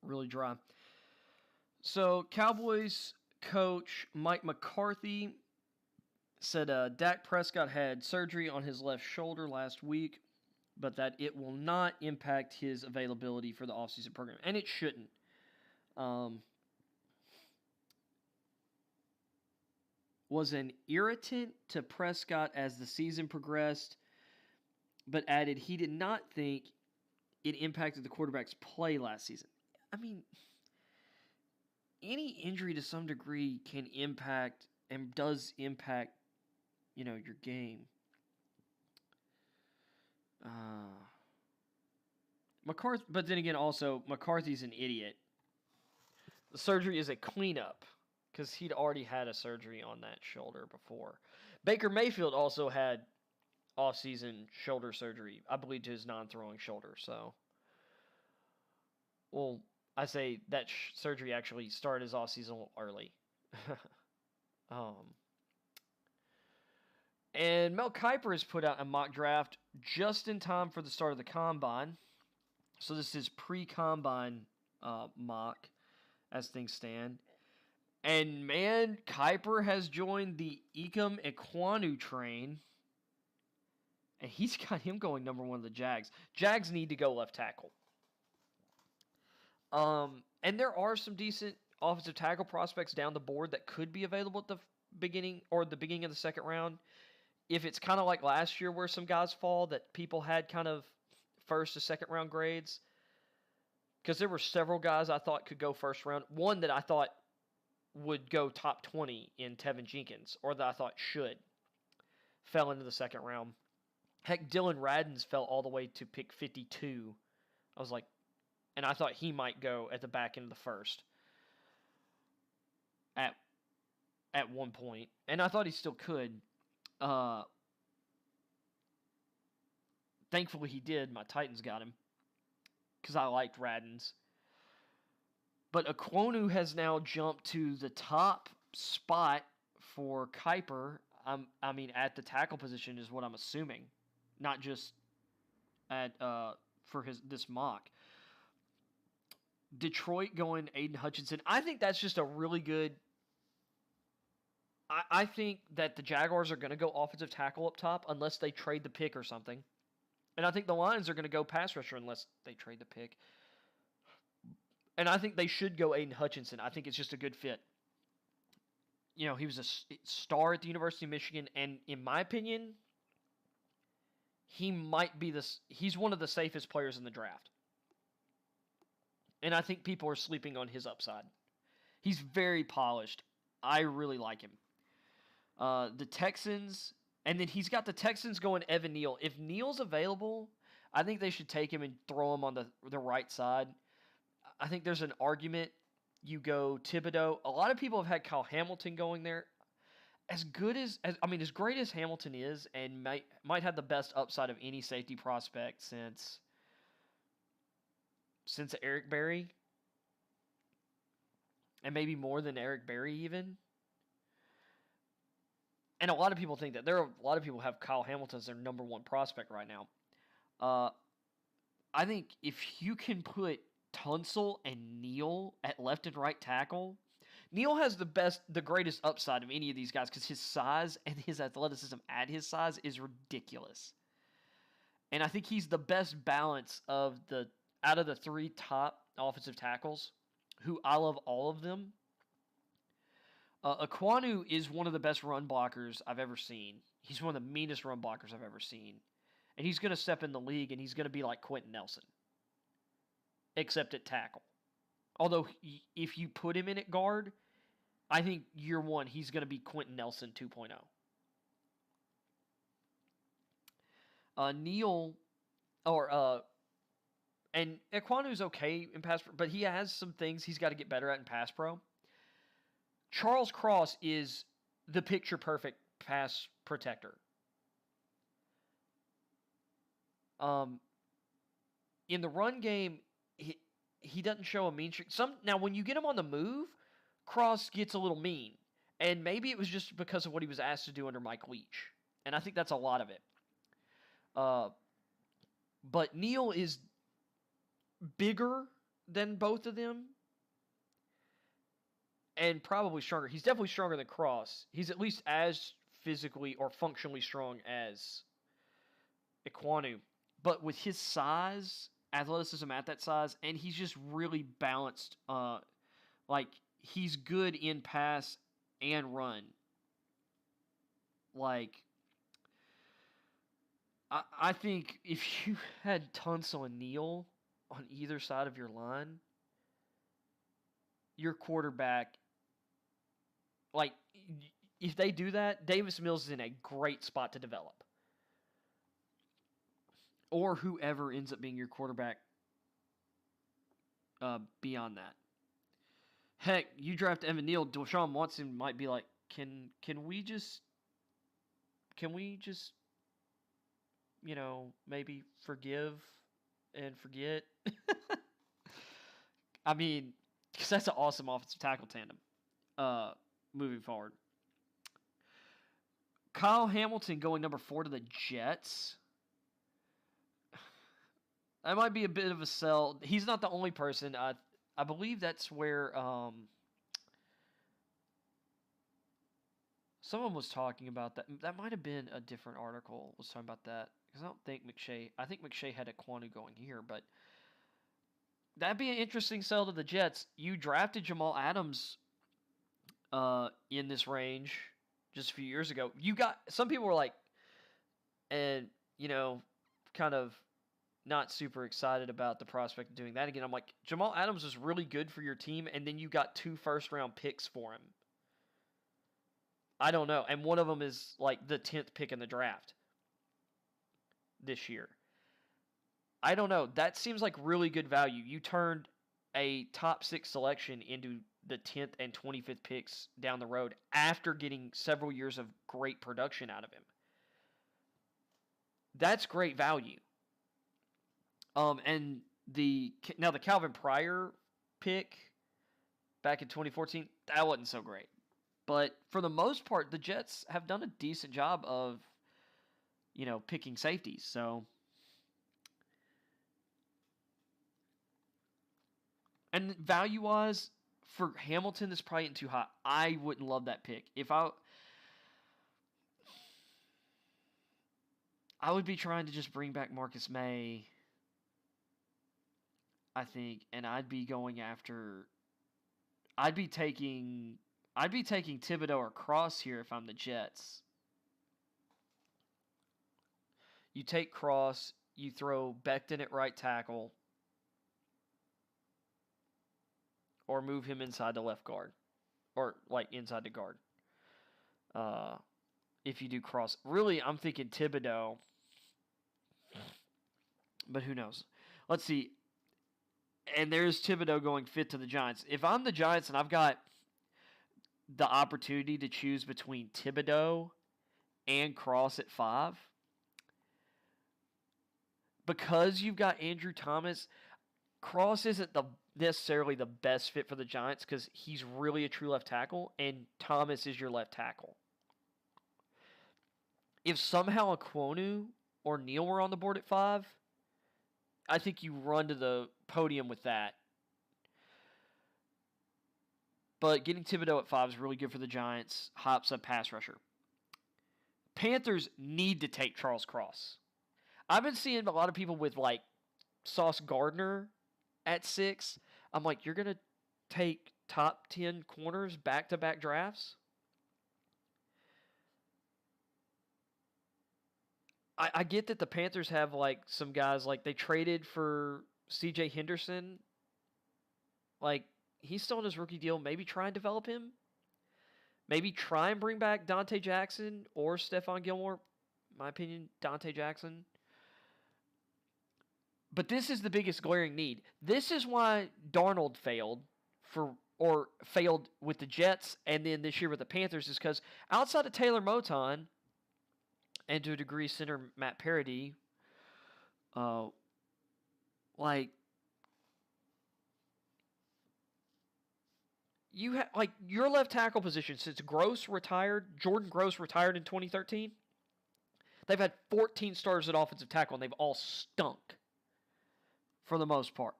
Really dry. So, Cowboys coach Mike McCarthy said Dak Prescott had surgery on his left shoulder last week, but that it will not impact his availability for the offseason program. And it shouldn't. Was an irritant to Prescott as the season progressed, but added he did not think it impacted the quarterback's play last season. I mean, any injury to some degree can impact and does impact, your game. McCarthy, but then again, also McCarthy's an idiot. The surgery is a cleanup because he'd already had a surgery on that shoulder before. Baker Mayfield also had off-season shoulder surgery, I believe, to his non-throwing shoulder. So, well, I say that surgery actually started his off-season a little early. And Mel Kiper has put out a mock draft just in time for the start of the Combine. So this is pre-Combine mock as things stand. And man, Kiper has joined the Ikem Ekwonu train. And he's got him going number one of the Jags. Jags need to go left tackle. And there are some decent offensive tackle prospects down the board that could be available at the beginning of the second round. If it's kind of like last year where some guys fall that people had kind of first to second round grades. Because there were several guys I thought could go first round. One that I thought would go top 20 in Tevin Jenkins, or that I thought should, fell into the second round. Heck, Dylan Radins fell all the way to pick 52. I was like, and I thought he might go at the back end of the first at one point. And I thought he still could. Thankfully he did. My Titans got him because I liked Radins. But Ekwonu has now jumped to the top spot for Kiper. At the tackle position is what I'm assuming, not just at for this mock. Detroit going Aiden Hutchinson. I think that's just a really good. I think that the Jaguars are going to go offensive tackle up top unless they trade the pick or something. And I think the Lions are going to go pass rusher unless they trade the pick. And I think they should go Aiden Hutchinson. I think it's just a good fit. He was a star at the University of Michigan, and in my opinion, he might be he's one of the safest players in the draft. And I think people are sleeping on his upside. He's very polished. I really like him. The Texans, and then he's got the Texans going Evan Neal. If Neal's available, I think they should take him and throw him on the right side. I think there's an argument you go Thibodeau. A lot of people have had Kyle Hamilton going there. As great as Hamilton is, and might have the best upside of any safety prospect since Eric Berry, and maybe more than Eric Berry even. And a lot of people think that. A lot of people have Kyle Hamilton as their number one prospect right now. I think if you can put Tunsil and Neal at left and right tackle, Neal has the greatest upside of any of these guys because his size and his athleticism at his size is ridiculous. And I think he's the best balance out of the three top offensive tackles. who I love all of them. Aquanu is one of the best run blockers I've ever seen. He's one of the meanest run blockers I've ever seen. And he's going to step in the league, and he's going to be like Quentin Nelson, except at tackle. Although, if you put him in at guard, I think year one, he's going to be Quentin Nelson 2.0. And Ekwanu's okay in pass pro, but he has some things he's got to get better at in pass pro. Charles Cross is the picture-perfect pass protector. In the run game, he doesn't show a mean streak. Now, when you get him on the move, Cross gets a little mean. And maybe it was just because of what he was asked to do under Mike Leach. And I think that's a lot of it. But Neal is bigger than both of them. And probably stronger. He's definitely stronger than Cross. He's at least as physically or functionally strong as Ekwonu. But with his size, athleticism at that size, and he's just really balanced. Like, he's good in pass and run. Like, I think if you had Tunsil and Neal on either side of your line, your quarterback, like, if they do that, Davis Mills is in a great spot to develop. Or whoever ends up being your quarterback beyond that. Heck, you draft Evan Neal, Deshaun Watson might be like, can we just, you know, maybe forgive and forget? I mean, because that's an awesome offensive tackle tandem moving forward. Kyle Hamilton going number 4 to the Jets. That might be a bit of a sell. He's not the only person. I believe that's where someone was talking about that. That might have been a different article was talking about that. Because I don't think McShay... I think McShay had Ekwonu going here, but that'd be an interesting sell to the Jets. You drafted Jamal Adams in this range just a few years ago. You got... Some people were like... And, you know, kind of not super excited about the prospect of doing that again. I'm like, Jamal Adams was really good for your team, and then you got 2 first-round picks for him. I don't know. And one of them is, like, the 10th pick in the draft this year. I don't know. That seems like really good value. You turned a top 6 selection into the 10th and 25th picks down the road after getting several years of great production out of him. That's great value. And the Calvin Pryor pick back in 2014, that wasn't so great. But for the most part, the Jets have done a decent job of, you know, picking safeties. So, and value-wise, for Hamilton, that's probably too high. I wouldn't love that pick. I would be trying to just bring back Marcus May, I think, and I'd be taking Thibodeau or Cross here if I'm the Jets. You take Cross, you throw Becton at right tackle, or move him inside the left guard, or like inside the guard. If you do Cross, really, I'm thinking Thibodeau, but who knows? Let's see. And there's Thibodeau going fit to the Giants. If I'm the Giants and I've got the opportunity to choose between Thibodeau and Cross at 5, because you've got Andrew Thomas, Cross isn't necessarily the best fit for the Giants because he's really a true left tackle, and Thomas is your left tackle. If somehow Ekwonu or Neal were on the board at 5, I think you run to the podium with that. But getting Thibodeau at 5 is really good for the Giants. Hops up pass rusher. Panthers need to take Charles Cross. I've been seeing a lot of people with, like, Sauce Gardner at 6. I'm like, you're going to take top 10 corners back-to-back drafts. I get that the Panthers have like some guys, like they traded for CJ Henderson. Like, he's still on his rookie deal. Maybe try and develop him. Maybe try and bring back Dante Jackson or Stephon Gilmore. In my opinion, Dante Jackson. But this is the biggest glaring need. This is why Darnold failed with the Jets and then this year with the Panthers, is because outside of Taylor Moton and to a degree center Matt Parody, like, you have like your left tackle position since Jordan Gross retired in 2013. They've had 14 starters at offensive tackle, and they've all stunk for the most part.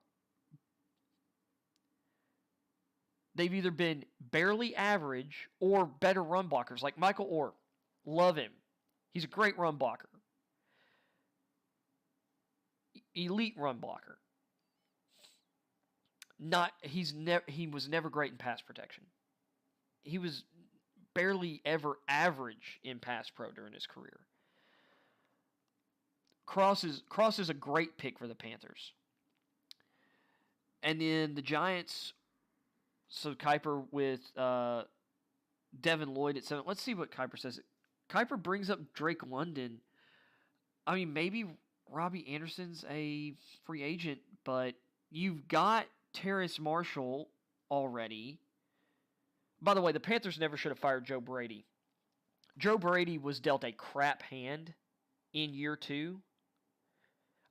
They've either been barely average or better run blockers, like Michael Orr. Love him. He's a great run blocker. Elite run blocker. He was never great in pass protection. He was barely ever average in pass pro during his career. Cross is a great pick for the Panthers. And then the Giants, so Kuiper with Devin Lloyd at 7. Let's see what Kuiper says. Kuiper brings up Drake London. I mean, maybe Robbie Anderson's a free agent, but you've got Terrace Marshall already. By the way, the Panthers never should have fired Joe Brady. Joe Brady was dealt a crap hand in year 2.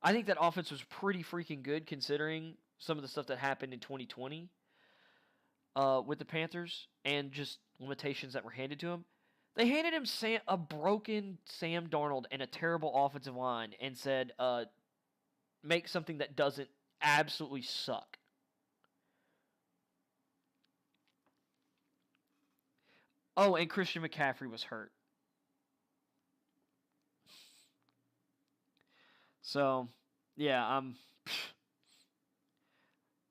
I think that offense was pretty freaking good considering some of the stuff that happened in 2020 with the Panthers and just limitations that were handed to him. They handed him a broken Sam Darnold and a terrible offensive line and said, make something that doesn't absolutely suck. Oh, and Christian McCaffrey was hurt. So, yeah, I'm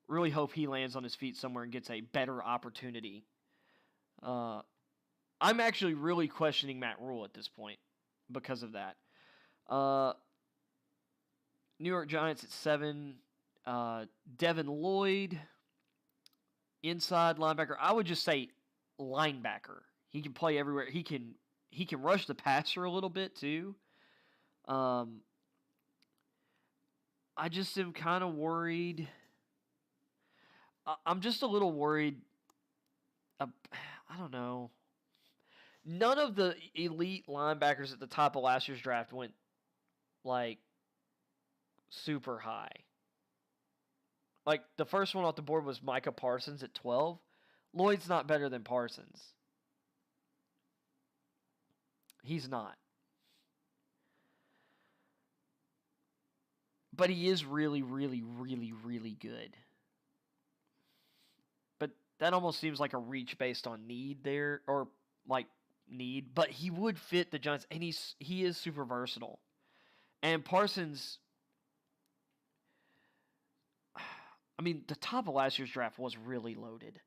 really hope he lands on his feet somewhere and gets a better opportunity. I'm actually really questioning Matt Rule at this point because of that. New York Giants at 7. Devin Lloyd, inside linebacker. I would just say linebacker. He can play everywhere. He can rush the passer a little bit too. I just am kind of worried. I'm just a little worried. I don't know. None of the elite linebackers at the top of last year's draft went like super high. Like the first one off the board was Micah Parsons at 12. Lloyd's not better than Parsons. He's not. But he is really, really, really, really good. But that almost seems like a reach based on need there, or like need. But he would fit the Giants, and he is super versatile. And Parsons, I mean, the top of last year's draft was really loaded.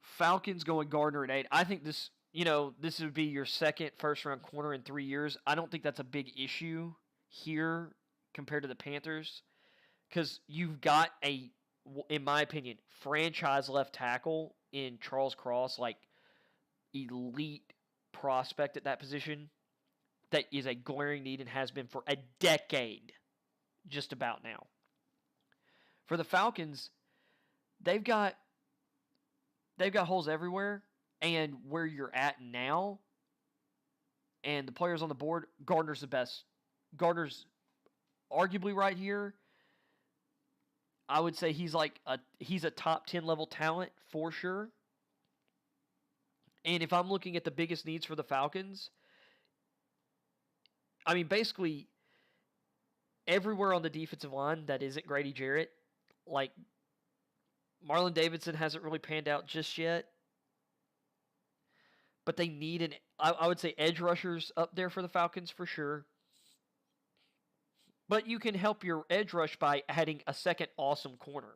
Falcons going Gardner at 8. I think this would be your second first-round corner in 3 years. I don't think that's a big issue here compared to the Panthers because you've got in my opinion, franchise left tackle in Charles Cross, like elite prospect at that position that is a glaring need and has been for a decade just about now. For the Falcons, they've got holes everywhere, and where you're at now and the players on the board, Gardner's the best. Gardner's arguably right here. I would say he's a top 10 level talent for sure. And if I'm looking at the biggest needs for the Falcons, I mean, basically everywhere on the defensive line that isn't Grady Jarrett, like Marlon Davidson hasn't really panned out just yet. But they need I would say edge rushers up there for the Falcons for sure. But you can help your edge rush by adding a second awesome corner.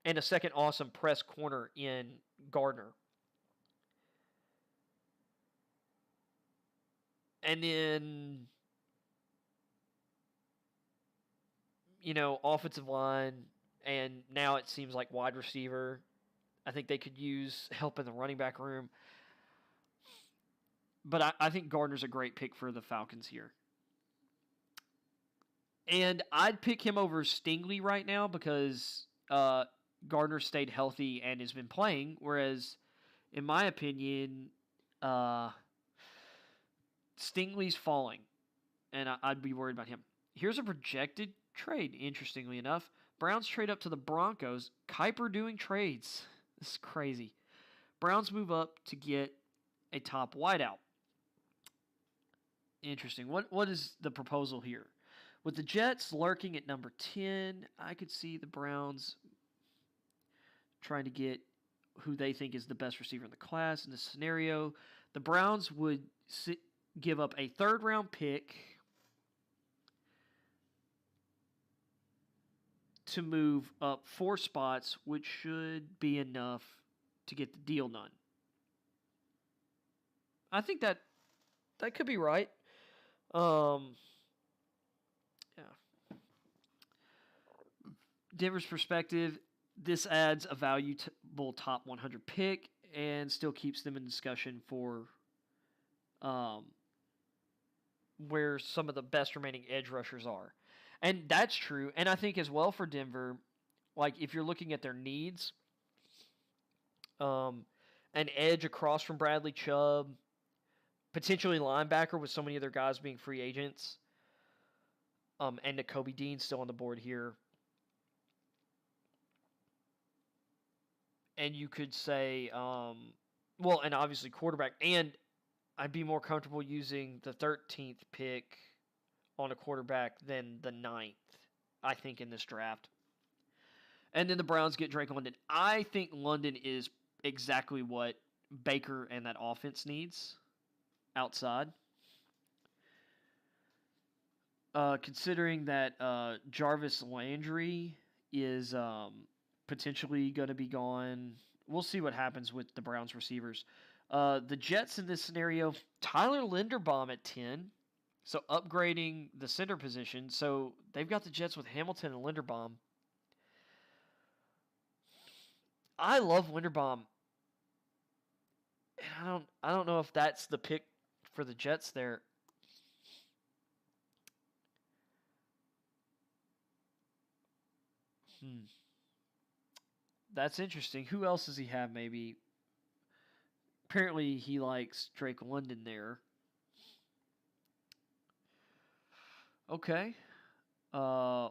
and a second awesome press corner in Gardner. And then, offensive line, and now it seems like wide receiver. I think they could use help in the running back room. But I think Gardner's a great pick for the Falcons here. And I'd pick him over Stingley right now because Gardner stayed healthy and has been playing, whereas, in my opinion, Stingley's falling, and I'd be worried about him. Here's a projected trade, interestingly enough. Browns trade up to the Broncos. Kuiper doing trades. This is crazy. Browns move up to get a top wideout. Interesting. What is the proposal here? With the Jets lurking at number 10, I could see the Browns trying to get who they think is the best receiver in the class. In this scenario, the Browns would give up a third-round pick to move up 4 spots, which should be enough to get the deal done. I think that could be right. Denver's perspective, this adds a valuable top 100 pick and still keeps them in discussion for where some of the best remaining edge rushers are. And that's true. And I think as well for Denver, like if you're looking at their needs, an edge across from Bradley Chubb, potentially linebacker with so many other guys being free agents, and Nakobe Dean still on the board here. And you could say, and obviously quarterback. And I'd be more comfortable using the 13th pick on a quarterback than the 9th, I think, in this draft. And then the Browns get Drake London. I think London is exactly what Baker and that offense needs outside. Considering that Jarvis Landry is potentially going to be gone. We'll see what happens with the Browns receivers. The Jets in this scenario, Tyler Linderbaum at 10. So upgrading the center position. So they've got the Jets with Hamilton and Linderbaum. I love Linderbaum. And I don't know if that's the pick for the Jets there. That's interesting. Who else does he have maybe? Apparently he likes Drake London there. Okay. I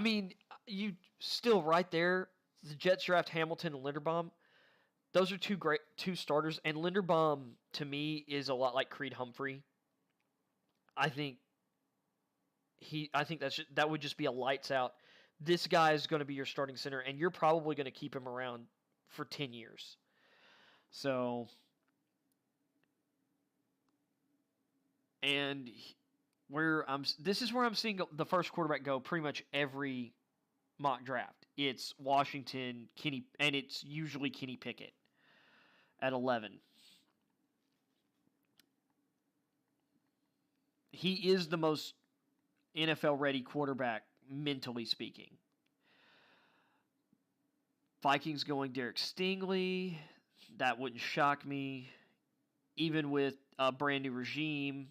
mean, you still right there. The Jets draft Hamilton and Linderbaum. Those are two starters, and Linderbaum to me is a lot like Creed Humphrey. I think that would just be a lights out. This guy is going to be your starting center, and you're probably going to keep him around for 10 years. So, and this is where I'm seeing the first quarterback go pretty much every mock draft. It's Washington, Kenny, and it's usually Kenny Pickett at 11. He is the most NFL-ready quarterback, mentally speaking. Vikings going Derek Stingley. That wouldn't shock me. Even with a brand new regime.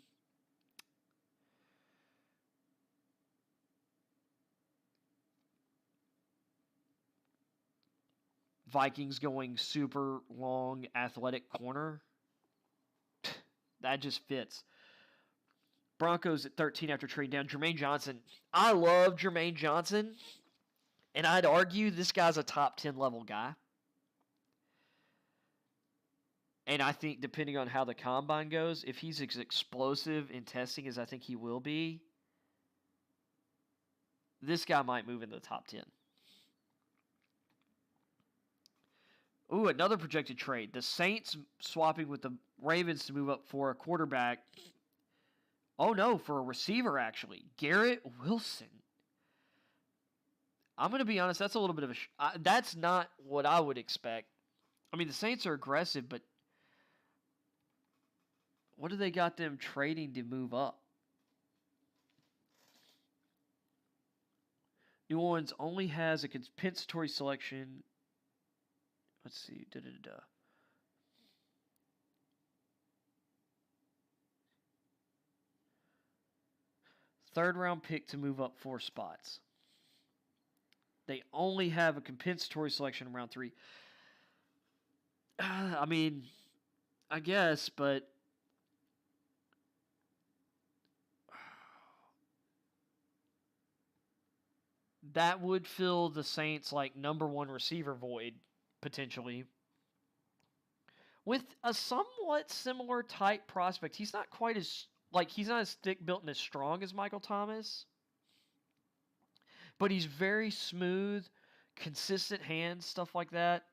Vikings going super long athletic corner. That just fits. Broncos at 13 after trading down. Jermaine Johnson. I love Jermaine Johnson. And I'd argue this guy's a top 10 level guy. And I think depending on how the combine goes, if he's as explosive in testing as I think he will be, this guy might move into the top 10. Ooh, another projected trade. The Saints swapping with the Ravens to move up for a quarterback. Oh, no, for a receiver, actually. Garrett Wilson. I'm going to be honest, that's a little bit of a that's not what I would expect. I mean, the Saints are aggressive, but what do they got them trading to move up? New Orleans only has a compensatory selection. Let's see. Third round pick to move up 4 spots. They only have a compensatory selection in round 3. I mean, I guess, but that would fill the Saints like number 1 receiver void potentially with a somewhat similar type prospect. He's not quite as he's not as thick built and as strong as Michael Thomas, but he's very smooth, consistent hands, stuff like that.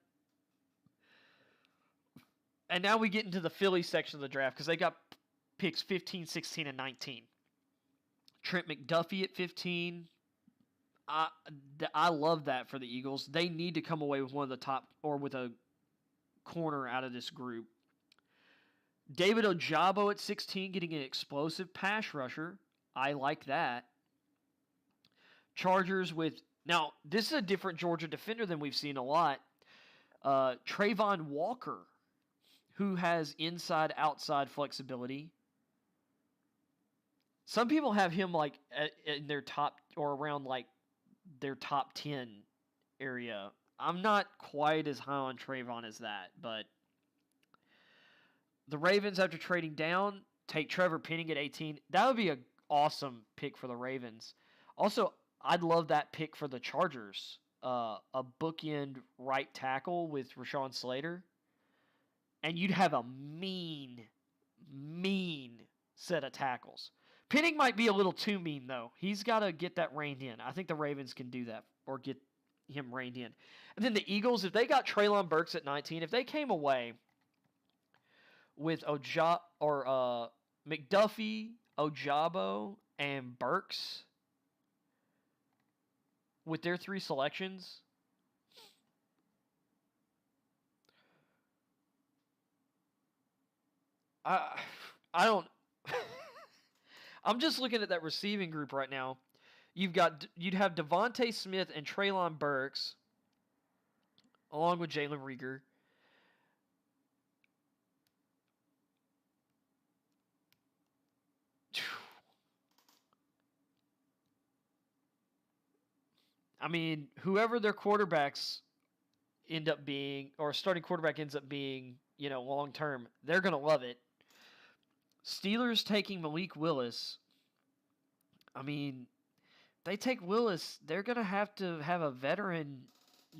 And now we get into the Philly section of the draft because they got picks 15, 16, and 19. Trent McDuffie at 15. I love that for the Eagles. They need to come away with one of the top or with a corner out of this group. David Ojabo at 16 getting an explosive pass rusher. I like that. Chargers with... Now, this is a different Georgia defender than we've seen a lot. Trayvon Walker, who has inside-outside flexibility. Some people have him like in their top or around like their top 10 area. I'm not quite as high on Trayvon as that, but the Ravens, after trading down, take Trevor Penning at 18. That would be an awesome pick for the Ravens. Also, I'd love that pick for the Chargers. A bookend right tackle with Rashawn Slater. And you'd have a mean set of tackles. Penning might be a little too mean, though. He's got to get that reined in. I think the Ravens can do that or get him reined in. And then the Eagles, if they got Treylon Burks at 19, if they came away with McDuffie, Ojabo, and Burks with their 3 selections, I don't... I'm just looking at that receiving group right now. You'd have Devontae Smith and Treylon Burks, along with Jalen Reagor. I mean, whoever their quarterbacks end up being, or starting quarterback ends up being, long term, they're going to love it. Steelers taking Malik Willis. I mean, they take Willis, they're going to have a veteran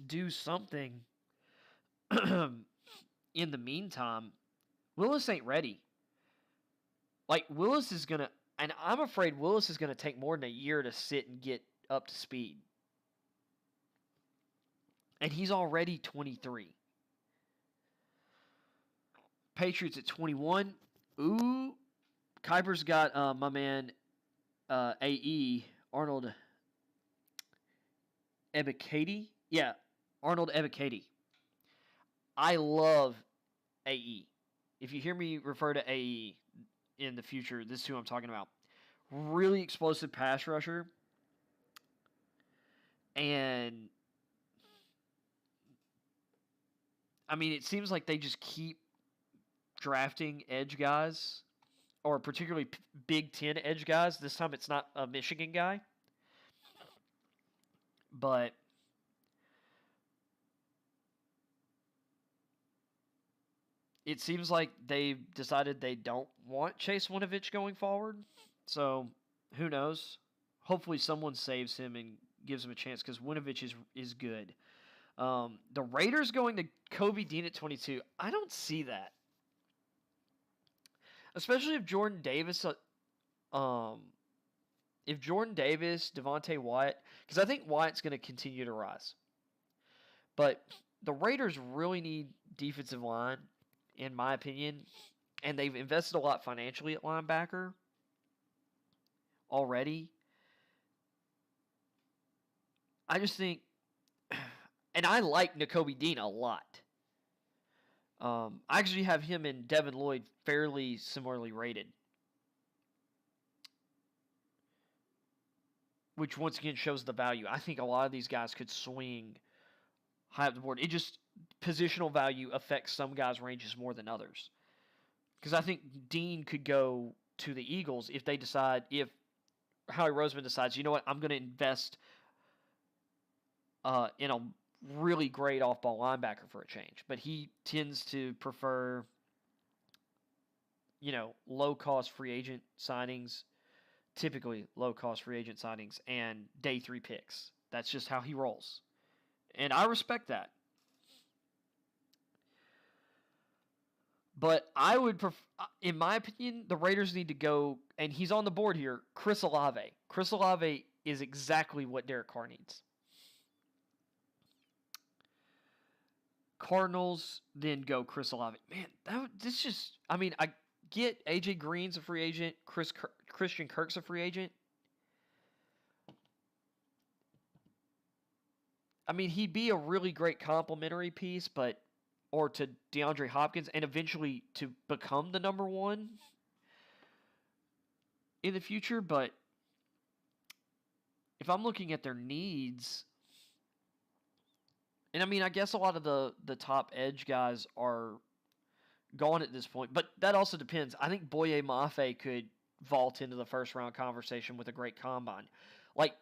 do something in the meantime. Willis ain't ready. Willis is going to, and I'm afraid Willis is going to take more than a year to sit and get up to speed. And he's already 23. Patriots at 21. Ooh. Kuiper's got my man AE, Arnold Ebiketie. Yeah, Arnold Ebiketie. I love AE. If you hear me refer to AE in the future, this is who I'm talking about. Really explosive pass rusher. And I mean, it seems like they just keep drafting edge guys, or particularly Big Ten edge guys. This time it's not a Michigan guy. But it seems like they've decided they don't want Chase Winovich going forward. So, who knows? Hopefully someone saves him and gives him a chance, because Winovich is good. The Raiders going to Kobe Dean at 22. I don't see that. Especially if Jordan Davis, Devontae Wyatt, because I think Wyatt's going to continue to rise. But the Raiders really need defensive line, in my opinion, and they've invested a lot financially at linebacker already. I just think, and I like Nakobe Dean a lot. I actually have him and Devin Lloyd fairly similarly rated, which once again shows the value. I think a lot of these guys could swing high up the board. It just, positional value affects some guys' ranges more than others. Because I think Dean could go to the Eagles if they decide, if Howie Roseman decides, you know what, I'm going to invest in a really great off-ball linebacker for a change. But he tends to prefer, low-cost free agent signings, typically low-cost free agent signings, and day 3 picks. That's just how he rolls. And I respect that. But I would in my opinion, the Raiders need to go, and he's on the board here, Chris Olave. Chris Olave is exactly what Derek Carr needs. Cardinals, then go Chris Olave. Man, I get AJ Green's a free agent, Christian Kirk's a free agent. I mean, he'd be a really great complementary piece, or to DeAndre Hopkins, and eventually to become the number 1 in the future. But if I'm looking at their needs, and I mean, I guess a lot of the top edge guys are gone at this point, but that also depends. I think Boye Mafe could vault into the first round conversation with a great combine. Like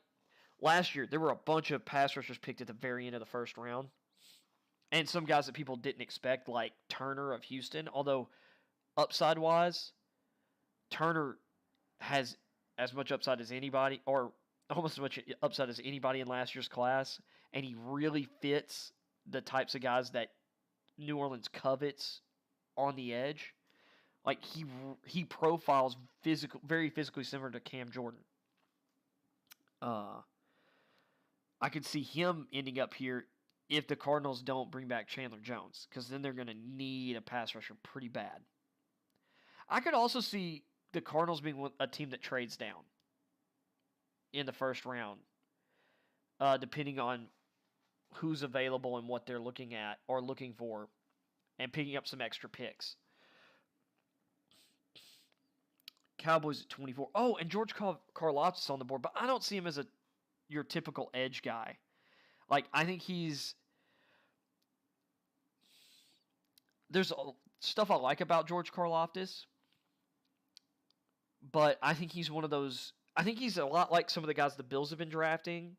last year, there were a bunch of pass rushers picked at the very end of the first round. And some guys that people didn't expect, like Turner of Houston. Although, upside-wise, Turner has as much upside as anybody, or almost as much upside as anybody in last year's class. And he really fits the types of guys that New Orleans covets on the edge. Like, he profiles very physically similar to Cam Jordan. I could see him ending up here if the Cardinals don't bring back Chandler Jones, because then they're going to need a pass rusher pretty bad. I could also see the Cardinals being a team that trades down in the first round, depending on who's available and what they're looking at or looking for, and picking up some extra picks. Cowboys at 24. Oh, and George Karlaftis on the board, but I don't see him as your typical edge guy. Like, I think there's stuff I like about George Karlaftis, but I think he's one of those, I think he's a lot like some of the guys the Bills have been drafting,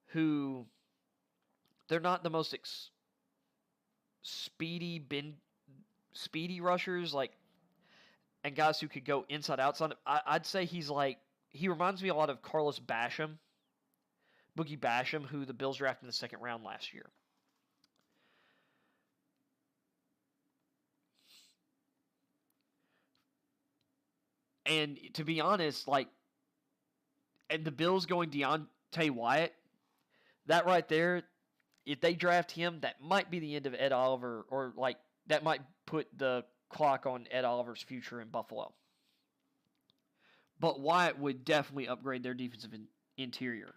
who, they're not the most speedy speedy rushers, like, and guys who could go inside, outside. I'd say he reminds me a lot of Carlos Basham, Boogie Basham, who the Bills drafted in the second round last year. And to be honest, and the Bills going Deontay Wyatt, that right there, if they draft him, that might be the end of Ed Oliver, or that might put the clock on Ed Oliver's future in Buffalo. But Wyatt would definitely upgrade their defensive interior.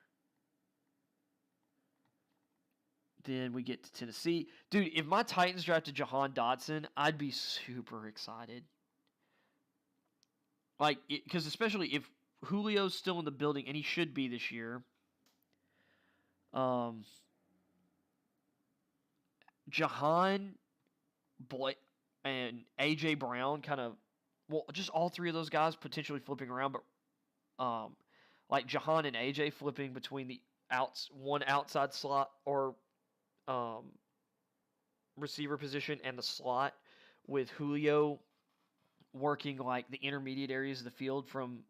Then we get to Tennessee. Dude, if my Titans drafted Jahan Dotson, I'd be super excited. Because especially if Julio's still in the building, and he should be this year. Jahan, and A.J. Brown just all three of those guys potentially flipping around, but Jahan and A.J. flipping between the one outside slot or receiver position and the slot, with Julio working the intermediate areas of the field from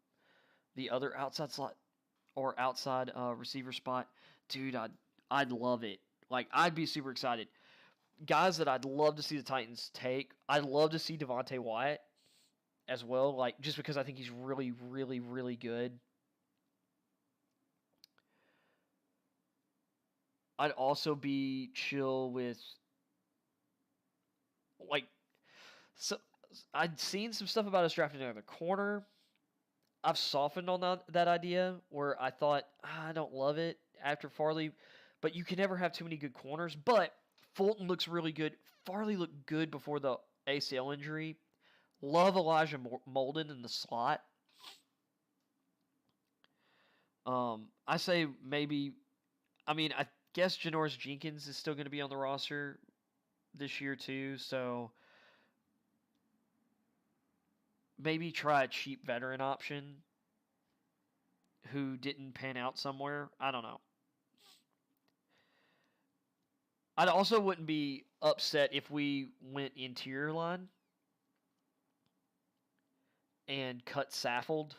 the other outside slot or outside receiver spot. Dude, I'd love it. I'd be super excited. Guys that I'd love to see the Titans take, I'd love to see Devontae Wyatt as well, just because I think he's really, really, really good. I'd also be chill with, so I'd seen some stuff about us drafting another corner. I've softened on that idea, where I thought, I don't love it. after Farley, but you can never have too many good corners. But Fulton looks really good. Farley looked good before the ACL injury. Love Elijah Molden in the slot. I say maybe, I mean, I guess Janoris Jenkins is still going to be on the roster this year too, so maybe try a cheap veteran option who didn't pan out somewhere. I don't know. I also wouldn't be upset if we went interior line and cut Saffold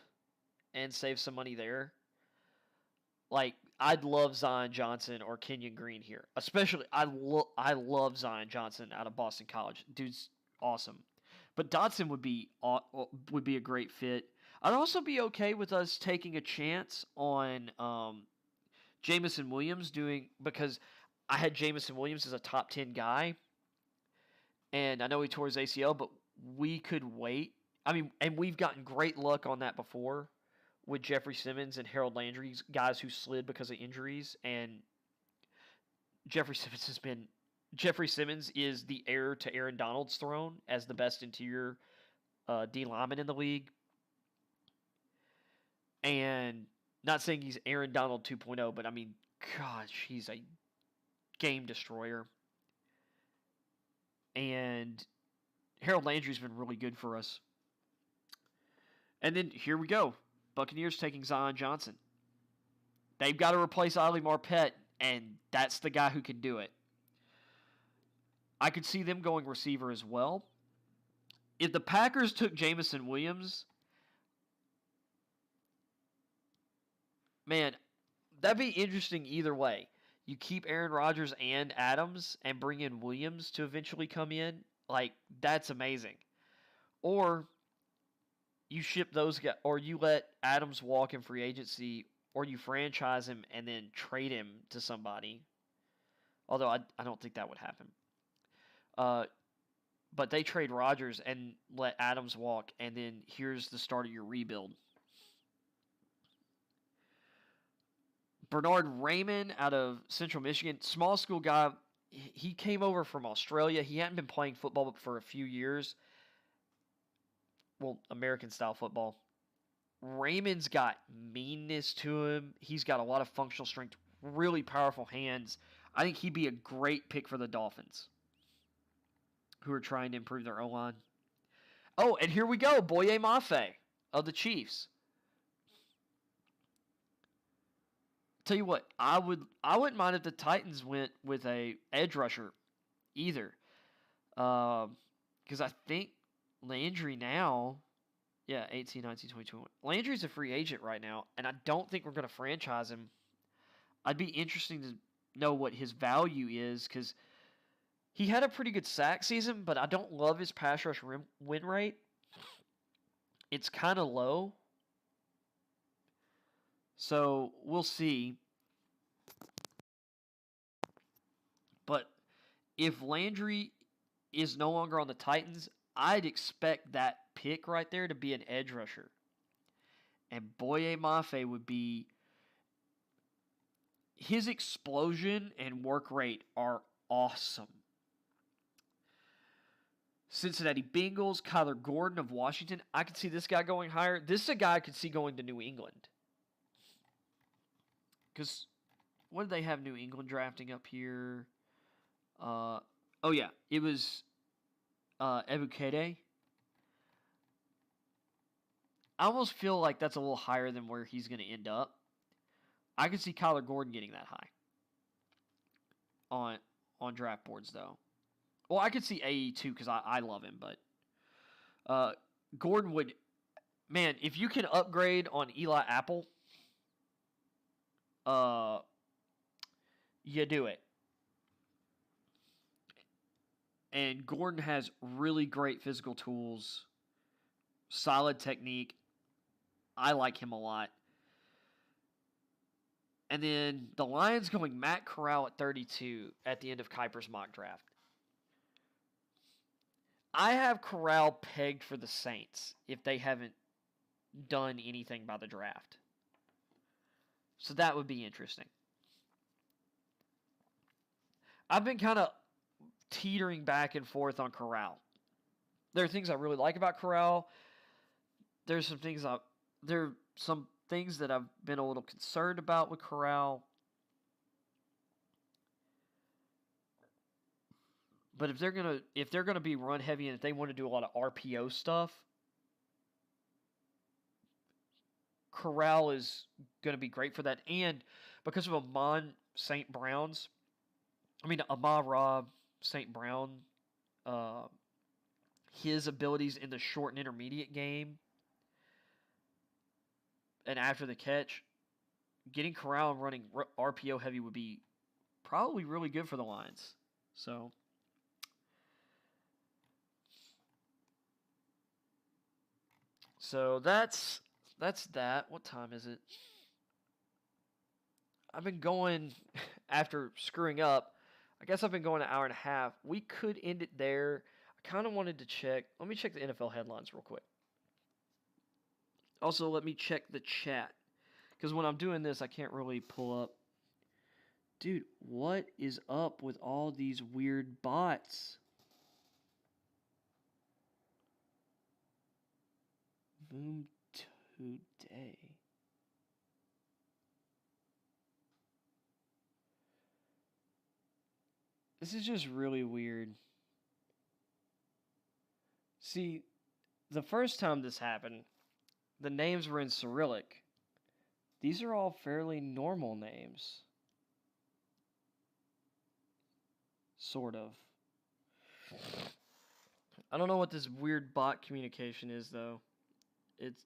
and save some money there. Like, I'd love Zion Johnson or Kenyon Green here. Especially, I love Zion Johnson out of Boston College. Dude's awesome. But Dotson would be a great fit. I'd also be okay with us taking a chance on Jamison Williams because I had Jamison Williams as a top 10 guy. And I know he tore his ACL, but we could wait. I mean, and we've gotten great luck on that before with Jeffrey Simmons and Harold Landry, guys who slid because of injuries. And Jeffrey Simmons is the heir to Aaron Donald's throne as the best interior D lineman in the league. And not saying he's Aaron Donald 2.0, but I mean, gosh, he's a game destroyer. And Harold Landry's been really good for us. And then here we go. Buccaneers taking Zion Johnson. They've got to replace Ali Marpet, and that's the guy who can do it. I could see them going receiver as well. If the Packers took Jamison Williams, man, that'd be interesting either way. You keep Aaron Rodgers and Adams and bring in Williams to eventually come in. Like, that's amazing. Or you ship those guys, or you let Adams walk in free agency, or you franchise him and then trade him to somebody. Although I don't think that would happen. But they trade Rodgers and let Adams walk, and then here's the start of your rebuild. Bernard Raymond out of Central Michigan, small school guy. He came over from Australia. He hadn't been playing football for a few years. Well, American-style football. Raymond's got meanness to him. He's got a lot of functional strength, really powerful hands. I think he'd be a great pick for the Dolphins, who are trying to improve their O-line. Oh, and here we go. Boye Mafe of the Chiefs. Tell you what, I wouldn't mind if the Titans went with a edge rusher either. Because I think Landry now, 18, 19, 20, 21. Landry's a free agent right now, and I don't think we're going to franchise him. I'd be interested to know what his value is, because he had a pretty good sack season, but I don't love his pass rush win rate. It's kind of low. So we'll see. But if Landry is no longer on the Titans, I'd expect that pick right there to be an edge rusher. And Boye Mafe would be... His explosion and work rate are awesome. Cincinnati Bengals, Kyler Gordon of Washington. I could see this guy going higher. This is a guy I could see going to New England. Because what did they have New England drafting up here? It was Ebukede. I almost feel like that's a little higher than where he's going to end up. I could see Kyler Gordon getting that high on draft boards, though. Well, I could see AE too, because I love him, but Gordon would... Man, if you can upgrade on Eli Apple, you do it. And Gordon has really great physical tools, solid technique. I like him a lot. And then the Lions going Matt Corral at 32 at the end of Kuiper's mock draft. I have Corral pegged for the Saints if they haven't done anything by the draft. So that would be interesting. I've been kind of teetering back and forth on Corral. There are things I really like about Corral. There's some things that I've been a little concerned about with Corral. But if they're gonna be run heavy and if they want to do a lot of RPO stuff, Corral is gonna be great for that. And because of Amon St. Rob St. Brown, his abilities in the short and intermediate game and after the catch, getting Corral and running RPO heavy would be probably really good for the Lions. So that's that. What time is it? I've been going after screwing up. I guess I've been going an hour and a half. We could end it there. I kind of wanted to check. Let me check the NFL headlines real quick. Also, let me check the chat. Because when I'm doing this, I can't really pull up. Dude, what is up with all these weird bots? Boom today. This is just really weird. See, the first time this happened, the names were in Cyrillic. These are all fairly normal names. Sort of. I don't know what this weird bot communication is, though. It's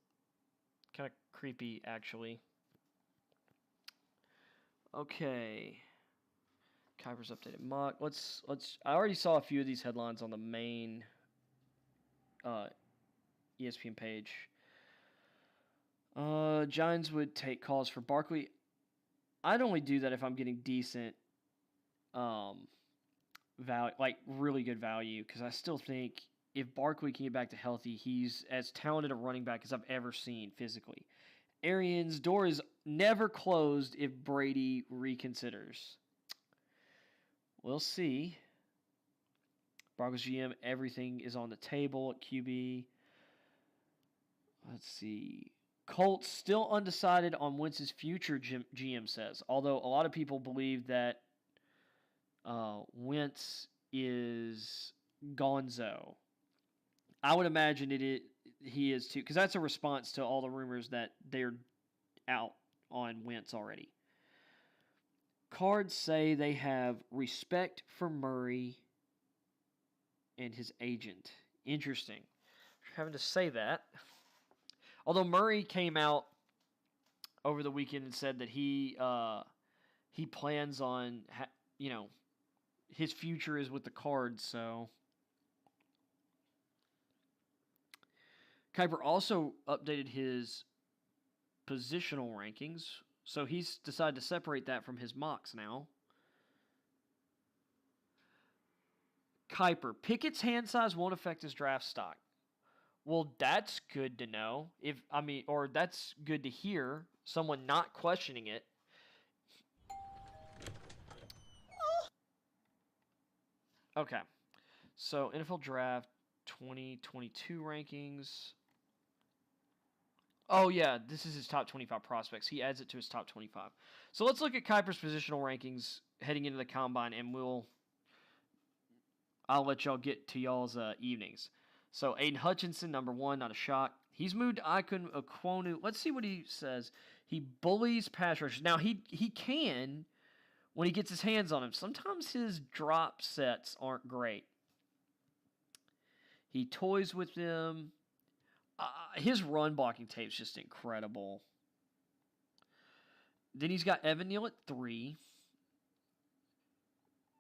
kind of creepy, actually. Okay. Kuiper's updated mock. Let's. I already saw a few of these headlines on the main ESPN page. Giants would take calls for Barkley. I'd only do that if I'm getting decent value, like really good value, because I still think if Barkley can get back to healthy, he's as talented a running back as I've ever seen physically. Arians' door is never closed if Brady reconsiders. We'll see. Broncos GM, everything is on the table at QB. Let's see. Colts still undecided on Wentz's future, GM says. Although a lot of people believe that Wentz is gonzo. I would imagine he is too, because that's a response to all the rumors that they're out on Wentz already. Cards say they have respect for Murray and his agent. Interesting. Having to say that. Although Murray came out over the weekend and said that he plans on, his future is with the Cards, so. Kuiper also updated his positional rankings, so he's decided to separate that from his mocks now. Kuiper, Pickett's hand size won't affect his draft stock. Well, that's good to know. Or that's good to hear. Someone not questioning it. Okay. So, NFL Draft 2022 rankings. Oh, yeah. This is his top 25 prospects. He adds it to his top 25. So, let's look at Kuiper's positional rankings heading into the Combine, and I'll let y'all get to y'all's evenings. So, Aiden Hutchinson, number 1, not a shock. He's moved Icon Okwonu. Let's see what he says. He bullies pass rushers. Now, he can when he gets his hands on him. Sometimes his drop sets aren't great. He toys with them. His run blocking tape is just incredible. Then he's got Evan Neal at 3.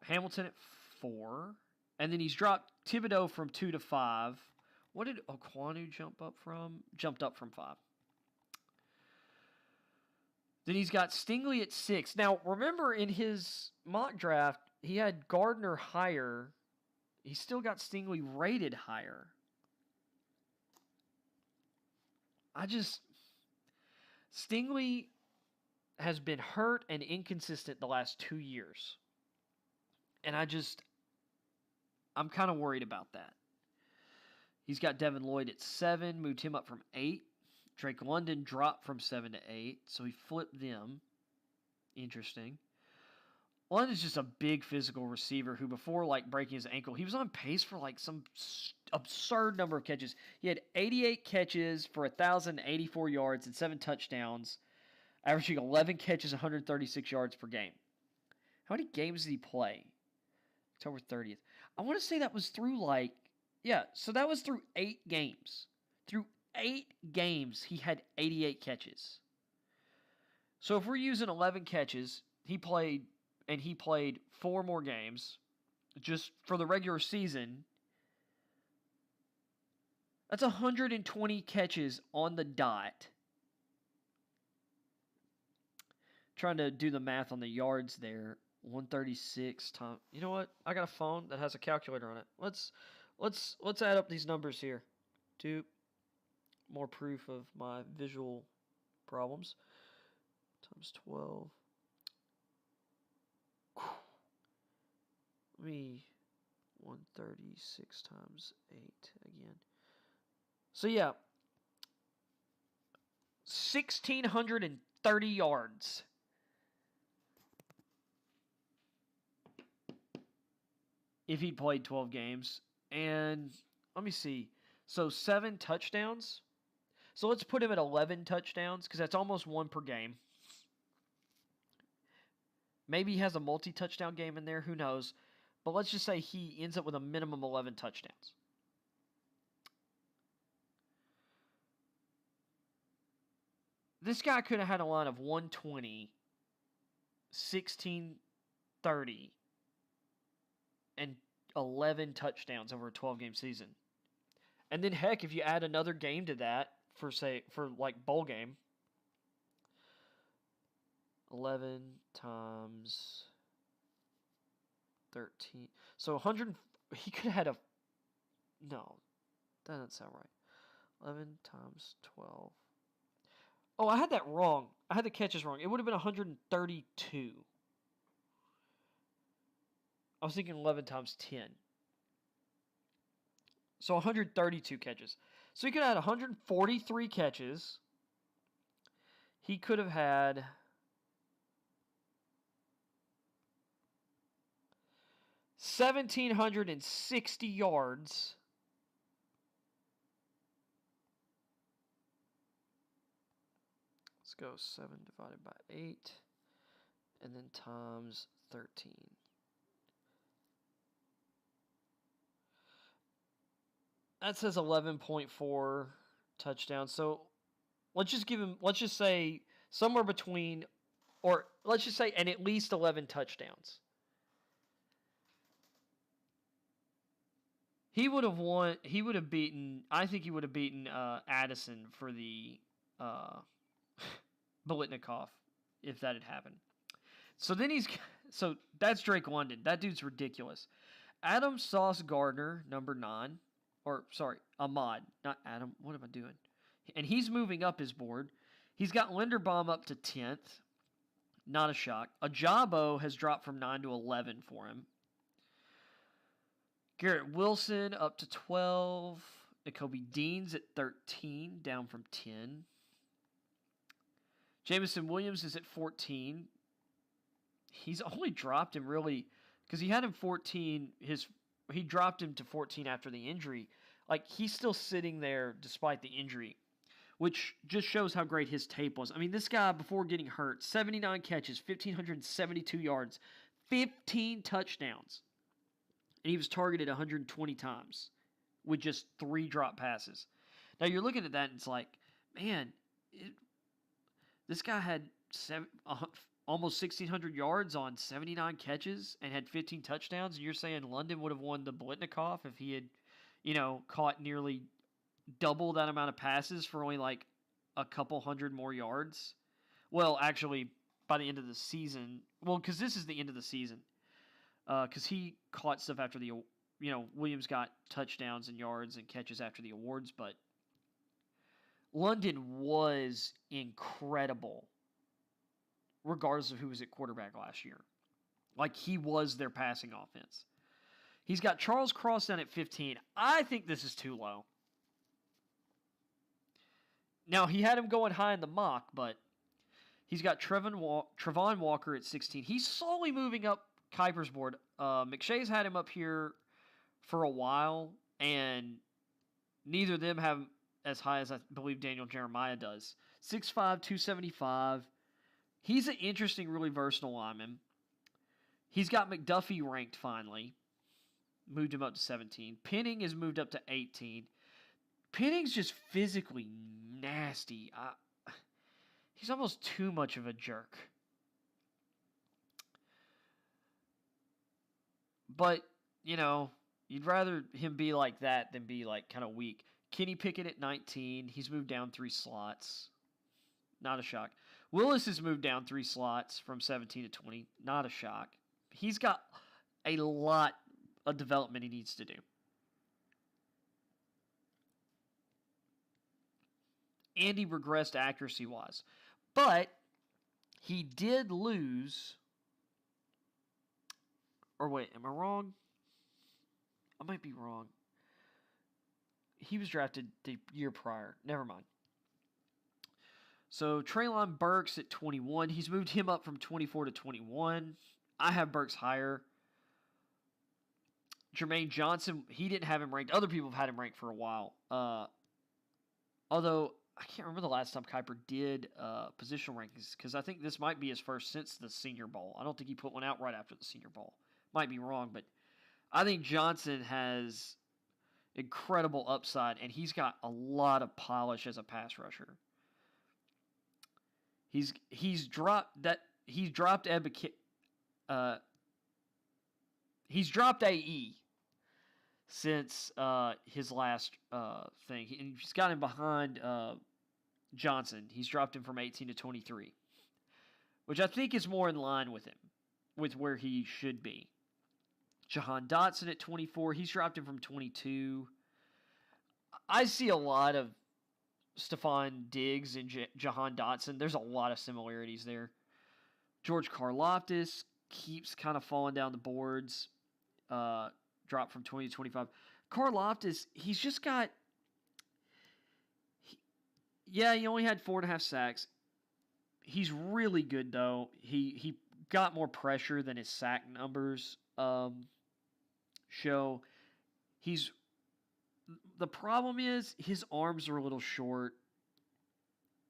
Hamilton at 4. And then he's dropped Thibodeau from 2 to 5. What did Okwonu jump up from? Jumped up from 5. Then he's got Stingley at 6. Now, remember in his mock draft, he had Gardner higher. He still got Stingley rated higher. Stingley has been hurt and inconsistent the last 2 years. And I'm kind of worried about that. He's got Devin Lloyd at 7, moved him up from 8. Drake London dropped from 7 to 8, so he flipped them. Interesting. London's just a big physical receiver who, before like breaking his ankle, he was on pace for like some absurd number of catches. He had 88 catches for 1,084 yards and 7 touchdowns, averaging 11 catches, 136 yards per game. How many games did he play? October 30th. I want to say that was through so that was through 8 games. Through 8 games, he had 88 catches. So if we're using 11 catches, he played 4 more games just for the regular season. That's 120 catches on the dot. Trying to do the math on the yards there. 136 times. You know what? I got a phone that has a calculator on it. Let's add up these numbers here. Do more proof of my visual problems. Times 12. Let me 136 times 8 again. So yeah, 1,630 yards. If he played 12 games. And let me see. So 7 touchdowns. So let's put him at 11 touchdowns because that's almost 1 per game. Maybe he has a multi-touchdown game in there. Who knows? But let's just say he ends up with a minimum 11 touchdowns. This guy could have had a line of 120, 1630, and 11 touchdowns over a 12-game season. And then, heck, if you add another game to that, for bowl game, 11 times 13. So 100, he could have had no, that doesn't sound right. 11 times 12. Oh, I had that wrong. I had the catches wrong. It would have been 132. I was thinking 11 times 10. So 132 catches. So he could have had 143 catches. He could have had 1,760 yards. Let's go 7 divided by 8. And then times 13. That says 11.4 touchdowns. So let's just say somewhere between, or let's just say and at least 11 touchdowns. I think he would have beaten Addison for the Biletnikoff if that had happened. So that's Drake London. That dude's ridiculous. Adam Sauce Gardner, number 9. Ahmad, not Adam. What am I doing? And he's moving up his board. He's got Linderbaum up to 10th. Not a shock. Ajabo has dropped from 9 to 11 for him. Garrett Wilson up to 12. Nakobe Dean's at 13, down from 10. Jameson Williams is at 14. He's only dropped him really because he had him 14. He dropped him to 14 after the injury. Like, he's still sitting there despite the injury, which just shows how great his tape was. I mean, this guy, before getting hurt, 79 catches, 1,572 yards, 15 touchdowns. And he was targeted 120 times with just 3 drop passes. Now, you're looking at that, and it's like, man, this guy had almost 1,600 yards on 79 catches and had 15 touchdowns, and you're saying London would have won the Biletnikoff if he had, caught nearly double that amount of passes for only like a couple hundred more yards? Well, actually, by the end of the season, because this is the end of the season, because he caught stuff after the, Williams got touchdowns and yards and catches after the awards, but London was incredible regardless of who was at quarterback last year. Like he was their passing offense. He's got Charles Cross down at 15. I think this is too low. Now, he had him going high in the mock, but he's got Trevon Walker at 16. He's slowly moving up Kuiper's board. McShay's had him up here for a while, and neither of them have him as high as I believe Daniel Jeremiah does. 6'5", 275. He's an interesting, really versatile lineman. He's got McDuffie ranked finally. Moved him up to 17. Penning is moved up to 18. Penning's just physically nasty. He's almost too much of a jerk. But, you know, you'd rather him be like that than be like kind of weak. Kenny Pickett at 19. He's moved down 3 slots. Not a shock. Willis has moved down 3 slots from 17 to 20. Not a shock. He's got a lot of development he needs to do. Andy regressed accuracy-wise. But he did lose... Or wait, am I wrong? I might be wrong. He was drafted the year prior. Never mind. So Treylon Burks at 21. He's moved him up from 24 to 21. I have Burks higher. Jermaine Johnson, he didn't have him ranked. Other people have had him ranked for a while. Although, I can't remember the last time Kuiper did positional rankings, because I think this might be his first since the Senior Bowl. I don't think he put one out right after the Senior Bowl. Might be wrong, but I think Johnson has incredible upside, and he's got a lot of polish as a pass rusher. He's dropped AE since his last thing. He's got him behind Johnson. He's dropped him from 18 to 23, which I think is more in line with him, with where he should be. Jahan Dotson at 24. He's dropped him from 22. I see a lot of Stephon Diggs and Jahan Dotson. There's a lot of similarities there. George Karlaftis keeps kind of falling down the boards. Dropped from 20 to 25. Karlaftis, he's just got... he only had 4.5 sacks. He's really good, though. He got more pressure than his sack numbers show. The problem is his arms are a little short,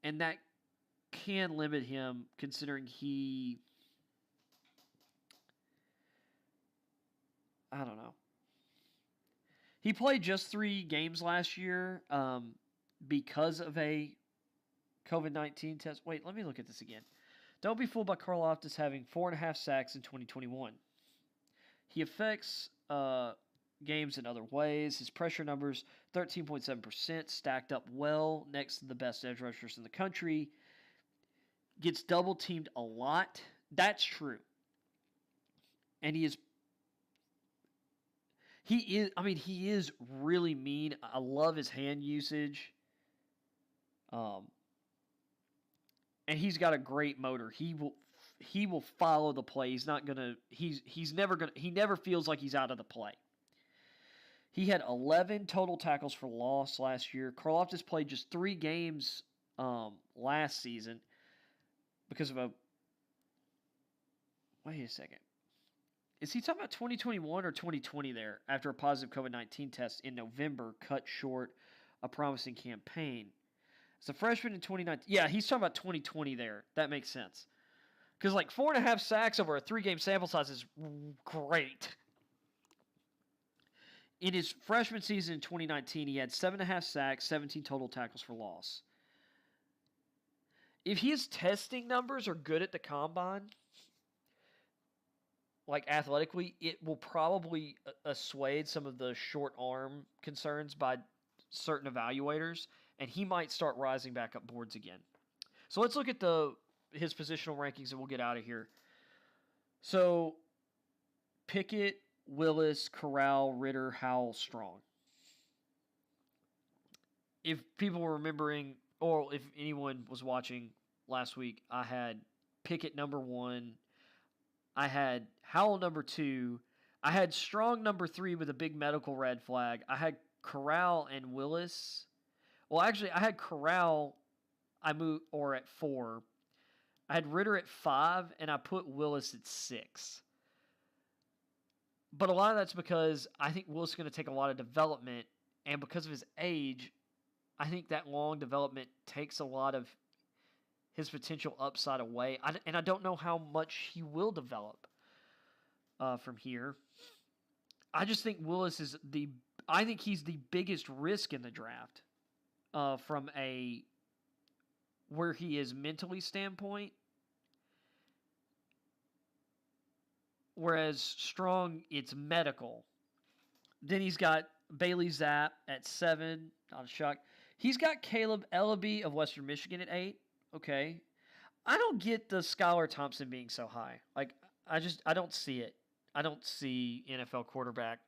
and that can limit him considering I don't know. He played just 3 games last year because of a COVID-19 test. Wait, let me look at this again. Don't be fooled by Karlaftis having 4.5 sacks in 2021. He affects games in other ways. His pressure numbers, 13.7%, stacked up well next to the best edge rushers in the country. Gets double-teamed a lot. That's true. And he is really mean. I love his hand usage. And he's got a great motor. He will follow the play. He's not gonna. He never feels like he's out of the play. He had 11 total tackles for loss last year. Karlaftis played just 3 games last season because of a. Wait a second. Is he talking about 2021 or 2020 there? After a positive COVID-19 test in November, cut short a promising campaign. As a freshman in 2019, yeah, he's talking about 2020 there. That makes sense. Because like 4.5 sacks over a 3-game sample size is great. In his freshman season in 2019, he had 7.5 sacks, 17 total tackles for loss. If his testing numbers are good at the combine, like athletically, it will probably assuage some of the short arm concerns by certain evaluators, and he might start rising back up boards again. So let's look at his positional rankings, and we'll get out of here. So Pickett, Willis, Corral, Ritter, Howell, Strong. If people were remembering, or if anyone was watching last week, I had Pickett number 1, I had Howell number 2. I had Strong number 3 with a big medical red flag. I had Corral and Willis. Well, actually, I had Corral. I moved at 4. I had Ritter at 5, and I put Willis at 6. But a lot of that's because I think Willis is going to take a lot of development, and because of his age, I think that long development takes a lot of his potential upside away. And I don't know how much he will develop from here. I just think Willis is I think he's the biggest risk in the draft from a where he is mentally standpoint. Whereas Strong, it's medical. Then he's got Bailey Zapp at 7. Not a shock. He's got Caleb Ellaby of Western Michigan at 8. Okay. I don't get the Skylar Thompson being so high. Like, I don't see it. I don't see NFL quarterback,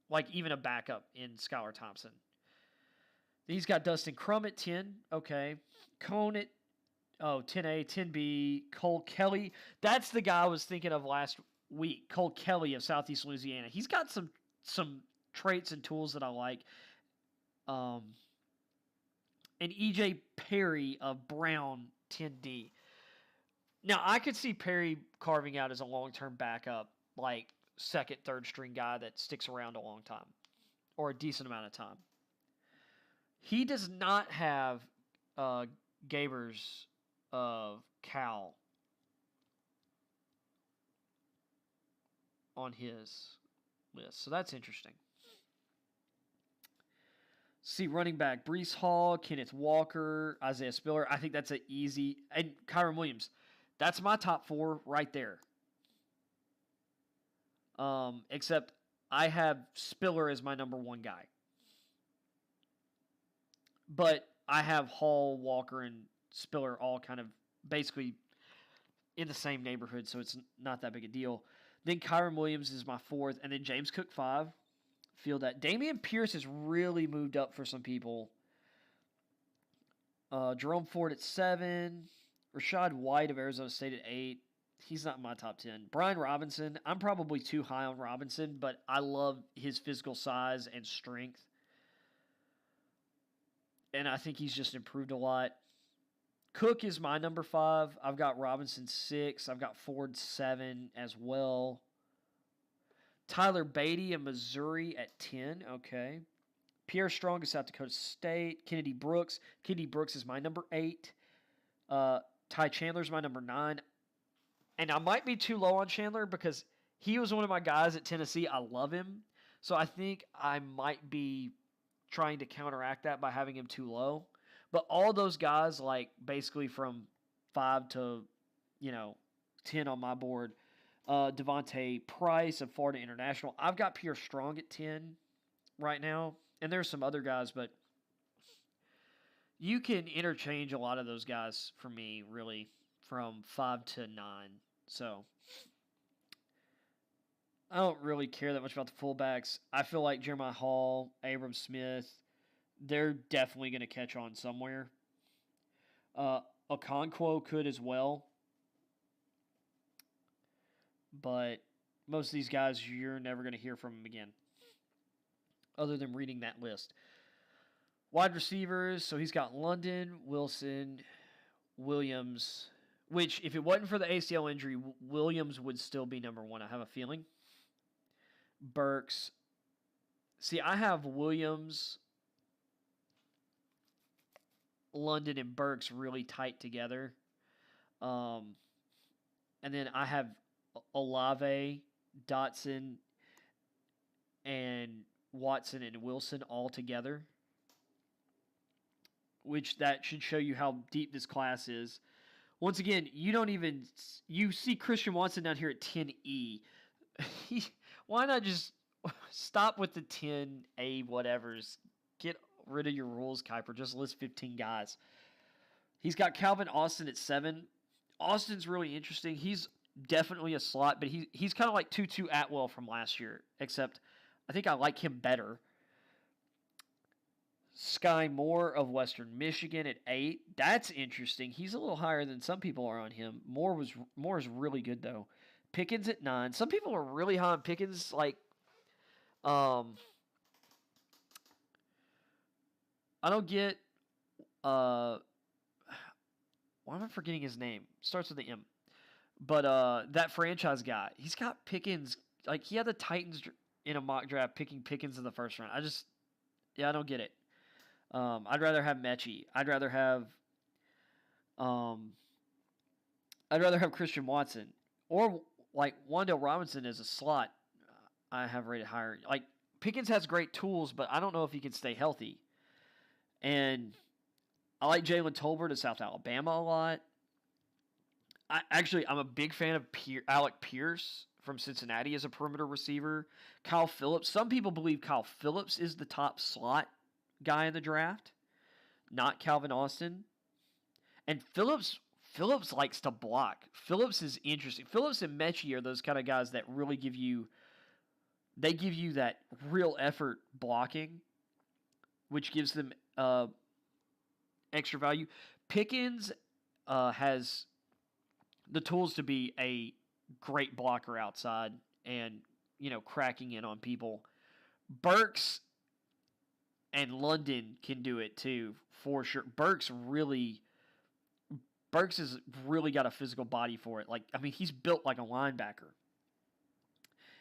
like even a backup in Skylar Thompson. He's got Dustin Crum at 10. Okay. Cone at 10A, 10B. Cole Kelly. That's the guy I was thinking of last week. Cole Kelly of Southeast Louisiana. He's got some traits and tools that I like. And EJ Perry of Brown, 10D. Now, I could see Perry carving out as a long-term backup, like second, third string guy that sticks around a long time or a decent amount of time. He does not have Gabers of Cal on his list, so that's interesting. See, running back, Breece Hall, Kenneth Walker, Isaiah Spiller. I think that's an easy. And Kyron Williams. That's my top 4 right there. Except I have Spiller as my number 1 guy. But I have Hall, Walker, and Spiller all kind of basically in the same neighborhood, so it's not that big a deal. Then Kyron Williams is my 4th, and then James Cook 5. Feel that. Dameon Pierce has really moved up for some people. Jerome Ford at 7. Rashad White of Arizona State at 8. He's not in my top 10. Brian Robinson. I'm probably too high on Robinson, but I love his physical size and strength. And I think he's just improved a lot. Cook is my number 5. I've got Robinson 6. I've got Ford 7 as well. Tyler Beatty of Missouri at 10. Okay. Pierre Strong of South Dakota State. Kennedy Brooks. Kennedy Brooks is my number 8. Ty Chandler is my number 9. And I might be too low on Chandler because he was one of my guys at Tennessee. I love him. So I think I might be trying to counteract that by having him too low. But all those guys, like basically from 5 to, 10 on my board, Devontae Price of Florida International. I've got Pierre Strong at 10 right now. And there's some other guys, but you can interchange a lot of those guys for me, really, from 5 to 9. So I don't really care that much about the fullbacks. I feel like Jeremiah Hall, Abram Smith, they're definitely going to catch on somewhere. Okonkwo could as well. But most of these guys, you're never going to hear from them again, other than reading that list. Wide receivers, so he's got London, Wilson, Williams, which if it wasn't for the ACL injury, Williams would still be number 1, I have a feeling. Burks. See, I have Williams, London, and Burks really tight together. And then I have Olave, Dotson, and Watson and Wilson all together, which that should show you how deep this class is. Once again, you see Christian Watson down here at 10E. Why not just stop with the 10A whatevers? Get rid of your rules, Kuiper. Just list 15 guys. He's got Calvin Austin at 7. Austin's really interesting. He's definitely a slot, but he's kind of like Tutu Atwell from last year, except I think I like him better. Sky Moore of Western Michigan at 8. That's interesting. He's a little higher than some people are on him. Moore is really good though. Pickens at 9. Some people are really high on Pickens. Like, I don't get. Why am I forgetting his name? Starts with the M. But that franchise guy, he's got Pickens. Like, he had the Titans in a mock draft picking Pickens in the first round. I don't get it. I'd rather have Mechie. I'd rather have Christian Watson, or like Wan'Dale Robinson as a slot. I have rated higher. Like, Pickens has great tools, but I don't know if he can stay healthy. And I like Jalen Tolbert of South Alabama a lot. I'm a big fan of Alec Pierce from Cincinnati as a perimeter receiver. Kyle Phillips. Some people believe Kyle Phillips is the top slot guy in the draft, not Calvin Austin. And Phillips likes to block. Phillips is interesting. Phillips and Mechie are those kind of guys that really give you that real effort blocking, which gives them extra value. Pickens has the tools to be a great blocker outside and, cracking in on people. Burks and London can do it too, for sure. Burks has really got a physical body for it. Like, I mean, he's built like a linebacker.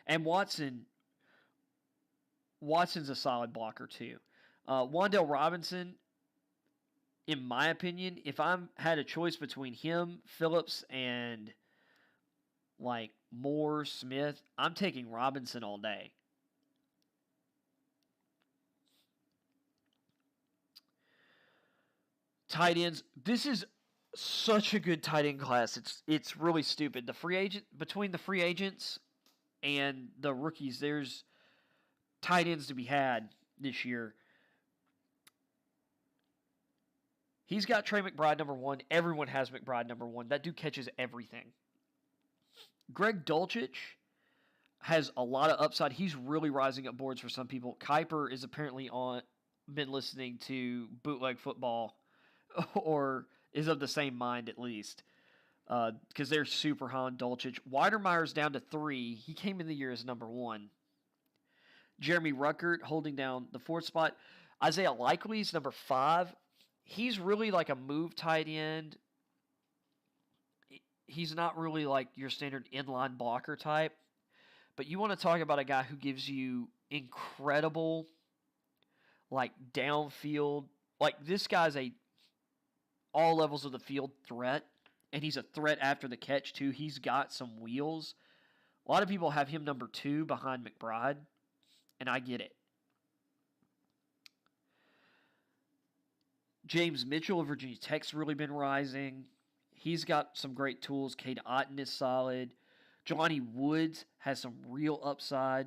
And Watson's a solid blocker too. Wan'Dale Robinson, in my opinion, if I had a choice between him, Phillips, and like Moore, Smith, I'm taking Robinson all day. Tight ends. This is such a good tight end class. It's really stupid. Between the free agents and the rookies, there's tight ends to be had this year. He's got Trey McBride number 1. Everyone has McBride number 1. That dude catches everything. Greg Dulcich has a lot of upside. He's really rising up boards for some people. Kuiper is apparently been listening to Bootleg Football, or is of the same mind at least, because they're super high on Dulcich. Weidermeyer's down to 3. He came in the year as number 1. Jeremy Ruckert holding down the 4th spot. Isaiah Likely's number 5. He's really like a move tight end. He's not really like your standard inline blocker type. But you want to talk about a guy who gives you incredible, like, downfield. Like, this guy's all levels of the field threat. And he's a threat after the catch, too. He's got some wheels. A lot of people have him number 2 behind McBride. And I get it. James Mitchell of Virginia Tech's really been rising. He's got some great tools. Cade Otton is solid. Jelani Woods has some real upside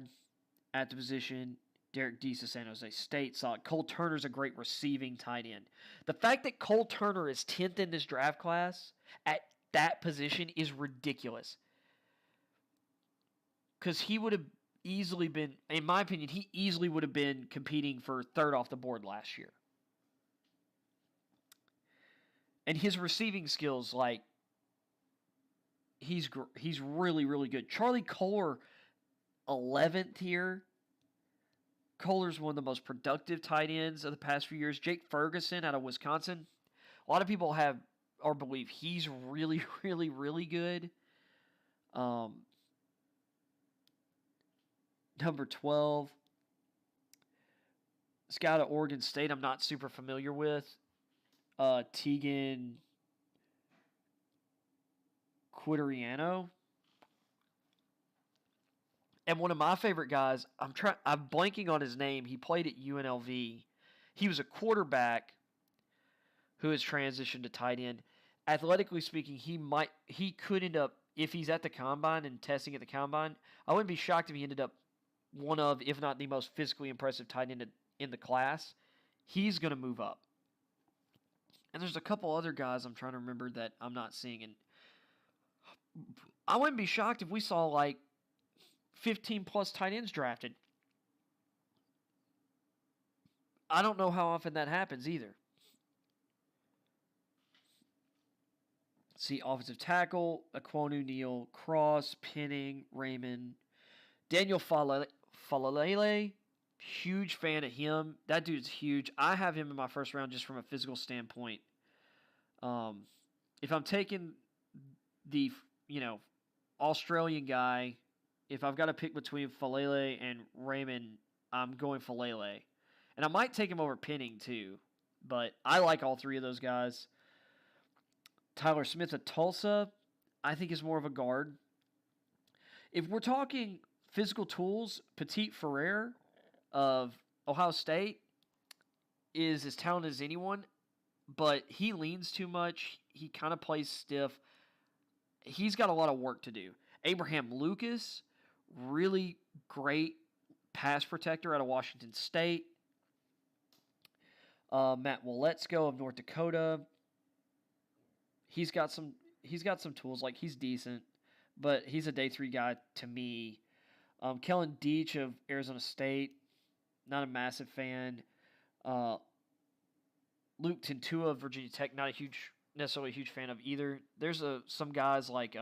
at the position. Derek Deese of San Jose State, solid. Cole Turner's a great receiving tight end. The fact that Cole Turner is 10th in this draft class at that position is ridiculous. Because he would have easily been, in my opinion, he easily would have been competing for 3rd off the board last year. And his receiving skills, like, he's really, really good. Charlie Kolar, 11th here. Kolar's one of the most productive tight ends of the past few years. Jake Ferguson out of Wisconsin. A lot of people have or believe he's really, really, really good. Number 12. This guy out of Oregon State I'm not super familiar with. Tegan Quideriano. And one of my favorite guys, I'm blanking on his name. He played at UNLV. He was a quarterback who has transitioned to tight end. Athletically speaking, he could end up, if he's at the combine and testing at the combine, I wouldn't be shocked if he ended up one of, if not the most physically impressive tight end in the class. He's going to move up. And there's a couple other guys I'm trying to remember that I'm not seeing. And I wouldn't be shocked if we saw like 15 plus tight ends drafted. I don't know how often that happens either. See, offensive tackle, Aquanu, Neal, Cross, Penning, Raymond, Daniel Falalele. Huge fan of him. That dude's huge. I have him in my first round just from a physical standpoint. If I'm taking the, Australian guy, if I've got to pick between Falele and Raymond, I'm going Falele. And I might take him over Penning too, but I like all three of those guys. Tyler Smith of Tulsa, I think is more of a guard. If we're talking physical tools, Petit Ferrer of Ohio State is as talented as anyone, but he leans too much. He kind of plays stiff. He's got a lot of work to do. Abraham Lucas, really great pass protector out of Washington State. Matt Woletsko of North Dakota. He's got some tools. Like, he's decent, but he's a day 3 guy to me. Kellen Deach of Arizona State, not a massive fan. Luke Tentua of Virginia Tech, not necessarily a huge fan of either. There's some guys like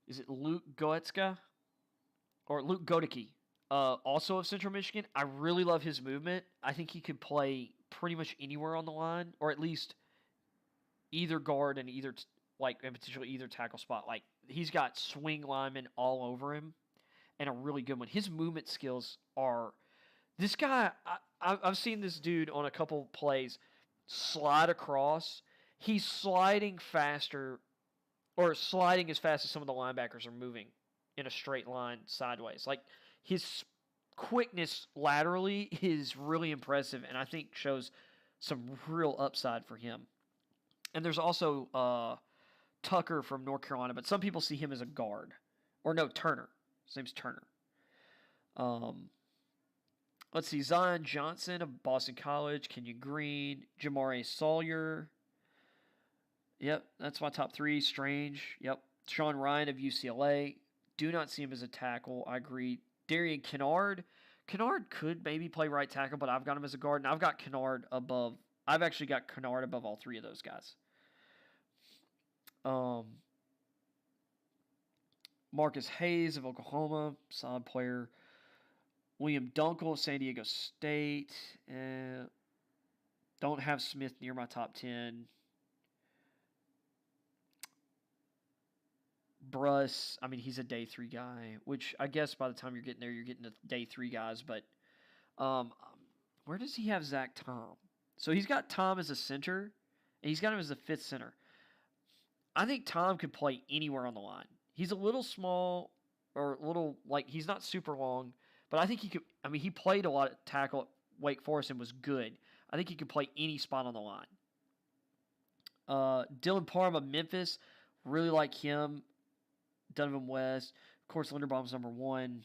is it Luke Goetzka or Luke Godicke, also of Central Michigan. I really love his movement. I think he could play pretty much anywhere on the line, or at least either guard and potentially either tackle spot. Like, he's got swing linemen all over him, and a really good one. His movement skills are. This guy, I've seen this dude on a couple plays slide across. He's sliding faster, or sliding as fast as some of the linebackers are moving in a straight line sideways. Like, his quickness laterally is really impressive, and I think shows some real upside for him. And there's also Tucker from North Carolina, but some people see him as a guard. Or no, Turner. His name's Turner. Let's see, Zion Johnson of Boston College, Kenyon Green, Jamare Sawyer. Yep, that's my top 3. Strange. Yep. Sean Ryan of UCLA. Do not see him as a tackle. I agree. Darian Kennard. Kennard could maybe play right tackle, but I've got him as a guard, and I've got Kennard above. I've actually got Kennard above all 3 of those guys. Marcus Hayes of Oklahoma, solid player. William Dunkel of San Diego State. Don't have Smith near my top 10. Bruss, I mean, he's a day 3 guy, which I guess by the time you're getting there, you're getting to day 3 guys. But where does he have Zach Tom? So he's got Tom as a center, and he's got him as the 5th center. I think Tom could play anywhere on the line. He's a little small, or a little, he's not super long, but I think he could. I mean, he played a lot of tackle at Wake Forest and was good. I think he could play any spot on the line. Dylan Parham of Memphis, really like him. Donovan West, of course, Linderbaum's number 1.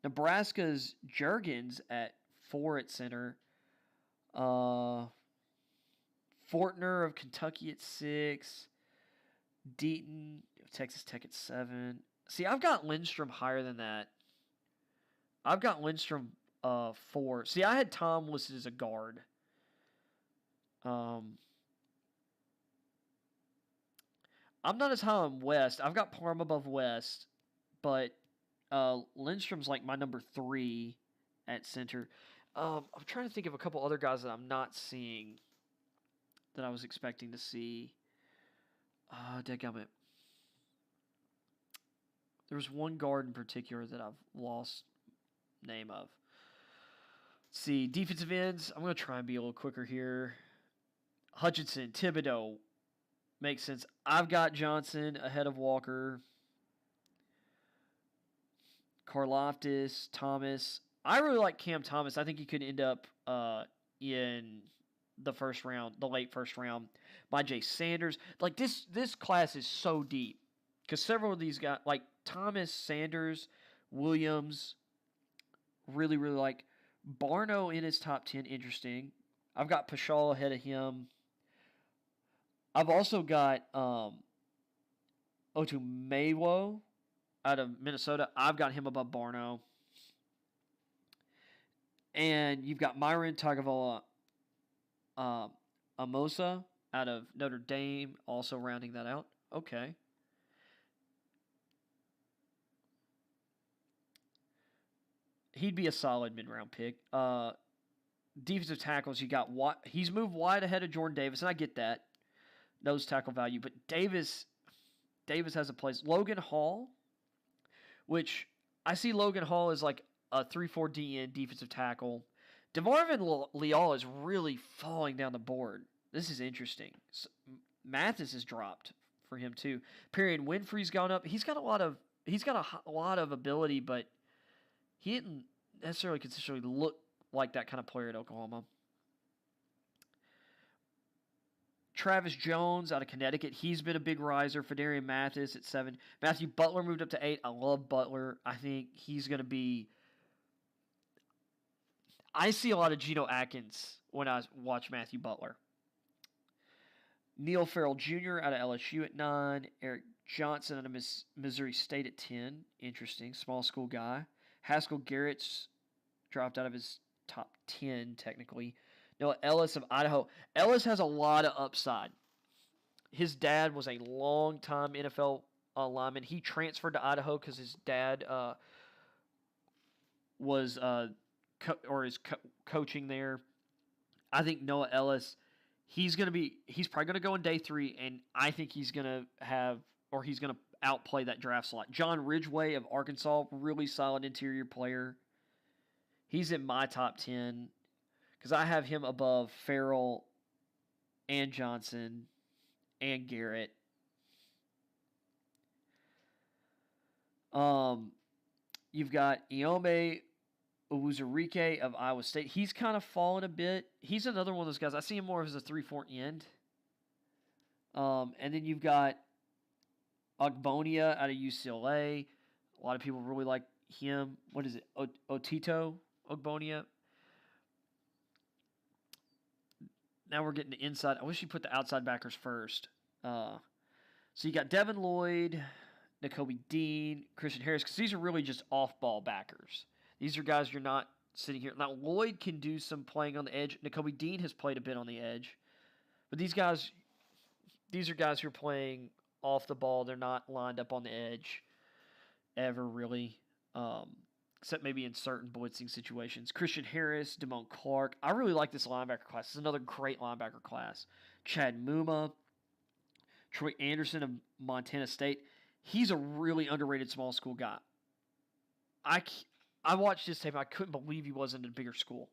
Nebraska's Juergens at 4 at center. Fortner of Kentucky at 6. Deaton of Texas Tech at 7. See, I've got Lindstrom higher than that. I've got Lindstrom 4. See, I had Tom listed as a guard. I'm not as high on West. I've got Parham above West, but Lindstrom's like my number 3 at center. I'm trying to think of a couple other guys that I'm not seeing that I was expecting to see. Dadgummit. There was one guard in particular that I've lost name of. Let's see, defensive ends. I'm going to try and be a little quicker here. Hutchinson, Thibodeau. Makes sense. I've got Johnson ahead of Walker. Karlaftis, Thomas. I really like Cam Thomas. I think he could end up in the first round, the late first round. By Jay Sanders. Like, this class is so deep. Because several of these guys, like Thomas, Sanders, Williams, really, really like. Barno in his top 10, interesting. I've got Paschal ahead of him. I've also got Otumewo out of Minnesota. I've got him above Barno. And you've got Myron Tagovailoa Amosa out of Notre Dame also rounding that out. Okay. He'd be a solid mid-round pick. Defensive tackles, you got he's moved wide ahead of Jordan Davis, and I get that. Nose tackle value, but Davis has a place. Logan Hall, which I see Logan Hall as like a 3-4 DN defensive tackle. DeMarvin Leal is really falling down the board. This is interesting. Mathis has dropped for him too. Perrion Winfrey's gone up. He's got a lot of ability, but he didn't necessarily consistently look like that kind of player at Oklahoma. Travis Jones out of Connecticut. He's been a big riser. Fedarian Mathis at 7. Matthew Butler moved up to 8. I love Butler. I think he's going to be... I see a lot of Geno Atkins when I watch Matthew Butler. Neil Farrell Jr. out of LSU at 9. Eric Johnson out of Missouri State at 10. Interesting. Small school guy. Haskell Garrett's dropped out of his top 10, technically. Noah Ellis of Idaho. Ellis has a lot of upside. His dad was a long-time NFL lineman. He transferred to Idaho because his dad was coaching there. I think Noah Ellis, he's probably going to go in day 3, and I think he's going to outplay that draft slot. John Ridgeway of Arkansas, really solid interior player. He's in my top 10 because I have him above Farrell and Johnson and Garrett. You've got Iome Uwuzurike of Iowa State. He's kind of fallen a bit. He's another one of those guys. I see him more as a 3-4 end. And then you've got Ogbonia out of UCLA. A lot of people really like him. What is it? Otito Ogbonia. Now we're getting to inside. I wish you put the outside backers first. So you got Devin Lloyd, Nakobe Dean, Christian Harris, because these are really just off-ball backers. These are guys you're not sitting here. Now, Lloyd can do some playing on the edge. Nakobe Dean has played a bit on the edge. But these are guys who are playing off the ball. They're not lined up on the edge ever, really, except maybe in certain blitzing situations. Christian Harris, Damone Clark. I really like this linebacker class. This is another great linebacker class. Chad Muma, Troy Anderson of Montana State. He's a really underrated small school guy. I watched his tape. I couldn't believe he wasn't in a bigger school.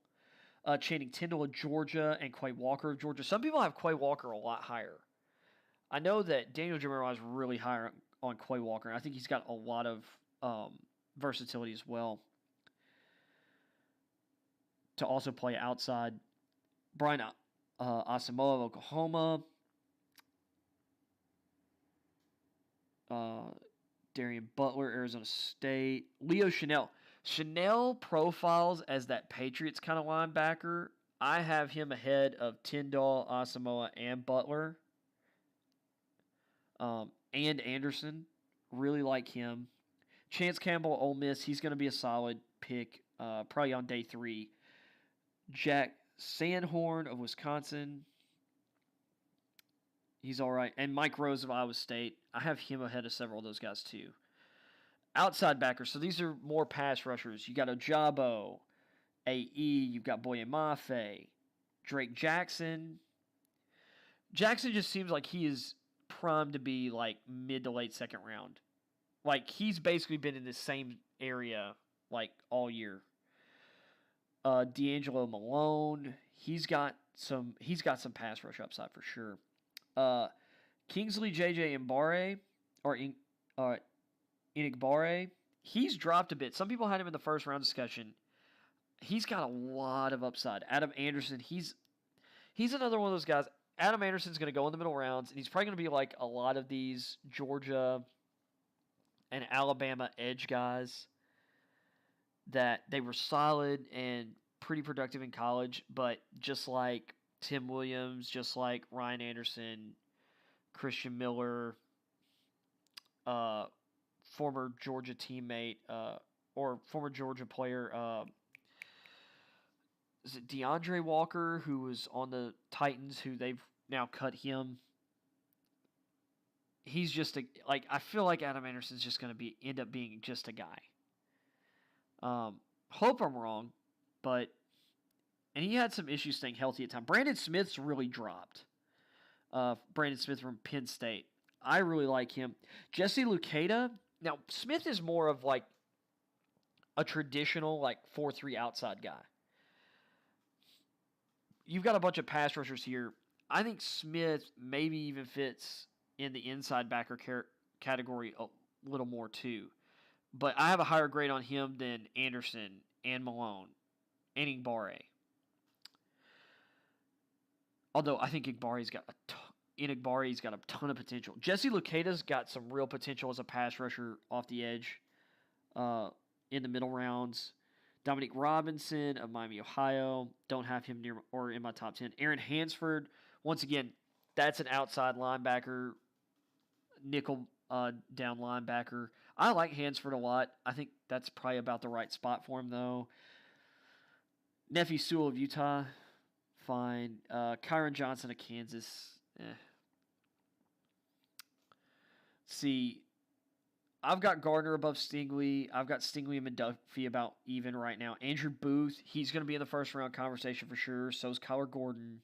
Channing Tindall of Georgia and Quay Walker of Georgia. Some people have Quay Walker a lot higher. I know that Daniel Jeremiah is really high on Quay Walker. And I think he's got a lot of versatility as well to also play outside. Brian Asamoah of Oklahoma. Darian Butler, Arizona State. Leo Chanel. Chanel profiles as that Patriots kind of linebacker. I have him ahead of Tyndall, Asamoah, and Butler. And Anderson. Really like him. Chance Campbell, Ole Miss. He's going to be a solid pick probably on day 3. Jack Sandhorn of Wisconsin. He's all right. And Mike Rose of Iowa State. I have him ahead of several of those guys too. Outside backers. So these are more pass rushers. You got Ojabo, AE. You've got Boye Mafe, Drake Jackson. Jackson just seems like he is primed to be like mid to late second round. Like he's basically been in the same area like all year. D'Angelo Malone. He's got some pass rush upside for sure. Kingsley JJ Mbare or Inigbare, he's dropped a bit. Some people had him in the first round discussion. He's got a lot of upside. Adam Anderson, he's another one of those guys. Adam Anderson's going to go in the middle rounds, and he's probably going to be like a lot of these Georgia and Alabama edge guys that they were solid and pretty productive in college, but just like Tim Williams, just like Ryan Anderson, Christian Miller, former Georgia teammate or former Georgia player is it DeAndre Walker, who was on the Titans, who they've now cut him. He's just I feel like Adam Anderson's just going to end up being just a guy. Hope I'm wrong, and he had some issues staying healthy at time. Brandon Smith's really dropped. Brandon Smith from Penn State. I really like him. Jesse Luketa. Now, Smith is more of like a traditional 4-3 outside guy. You've got a bunch of pass rushers here. I think Smith maybe even fits in the inside backer category a little more too. But I have a higher grade on him than Anderson and Malone and Igbare. Although I think Igbare's got a ton of potential. Jesse Luketa's got some real potential as a pass rusher off the edge in the middle rounds. Dominique Robinson of Miami, Ohio. Don't have him near or in my top 10. Aaron Hansford, once again, that's an outside linebacker, nickel down linebacker. I like Hansford a lot. I think that's probably about the right spot for him, though. Nephi Sewell of Utah, fine. Kyron Johnson of Kansas, See, I've got Gardner above Stingley. I've got Stingley and McDuffie about even right now. Andrew Booth, he's going to be in the first round conversation for sure. So is Kyler Gordon.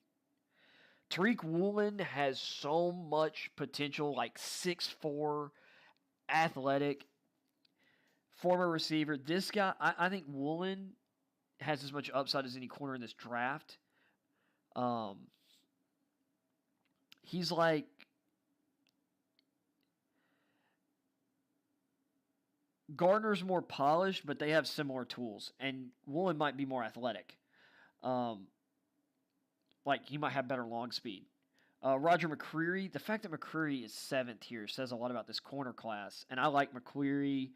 Tariq Woolen has so much potential, 6'4", athletic, former receiver. This guy, I think Woolen has as much upside as any corner in this draft. He's Gardner's more polished, but they have similar tools, and Woolen might be more athletic. He might have better long speed. Roger McCreary, the fact that McCreary is 7th here says a lot about this corner class, and I like McCreary.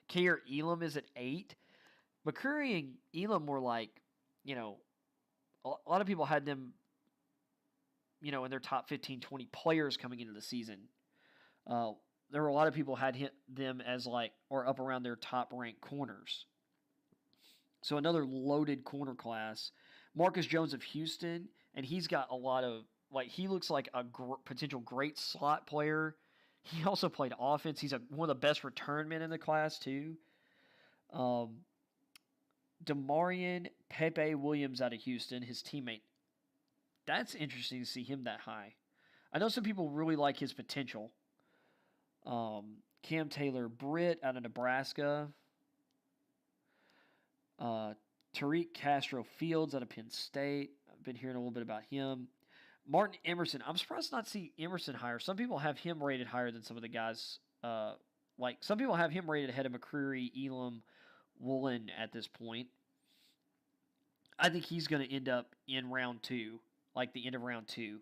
Kair Elam is at 8. McCreary and Elam were a lot of people had them, in their top 15, 20 players coming into the season. There were a lot of people had them as or up around their top ranked corners. So another loaded corner class. Marcus Jones of Houston, and he's got a lot of he looks like a potential great slot player. He also played offense. He's one of the best return men in the class too. Demarion Pepe Williams out of Houston, his teammate. That's interesting to see him that high. I know some people really like his potential. Cam Taylor Britt out of Nebraska. Tariq Castro Fields out of Penn State. I've been hearing a little bit about him. Martin Emerson. I'm surprised not to see Emerson higher. Some people have him rated higher than some of the guys. Some people have him rated ahead of McCreary, Elam, Woolen at this point. I think he's going to end up in round 2, the end of round 2.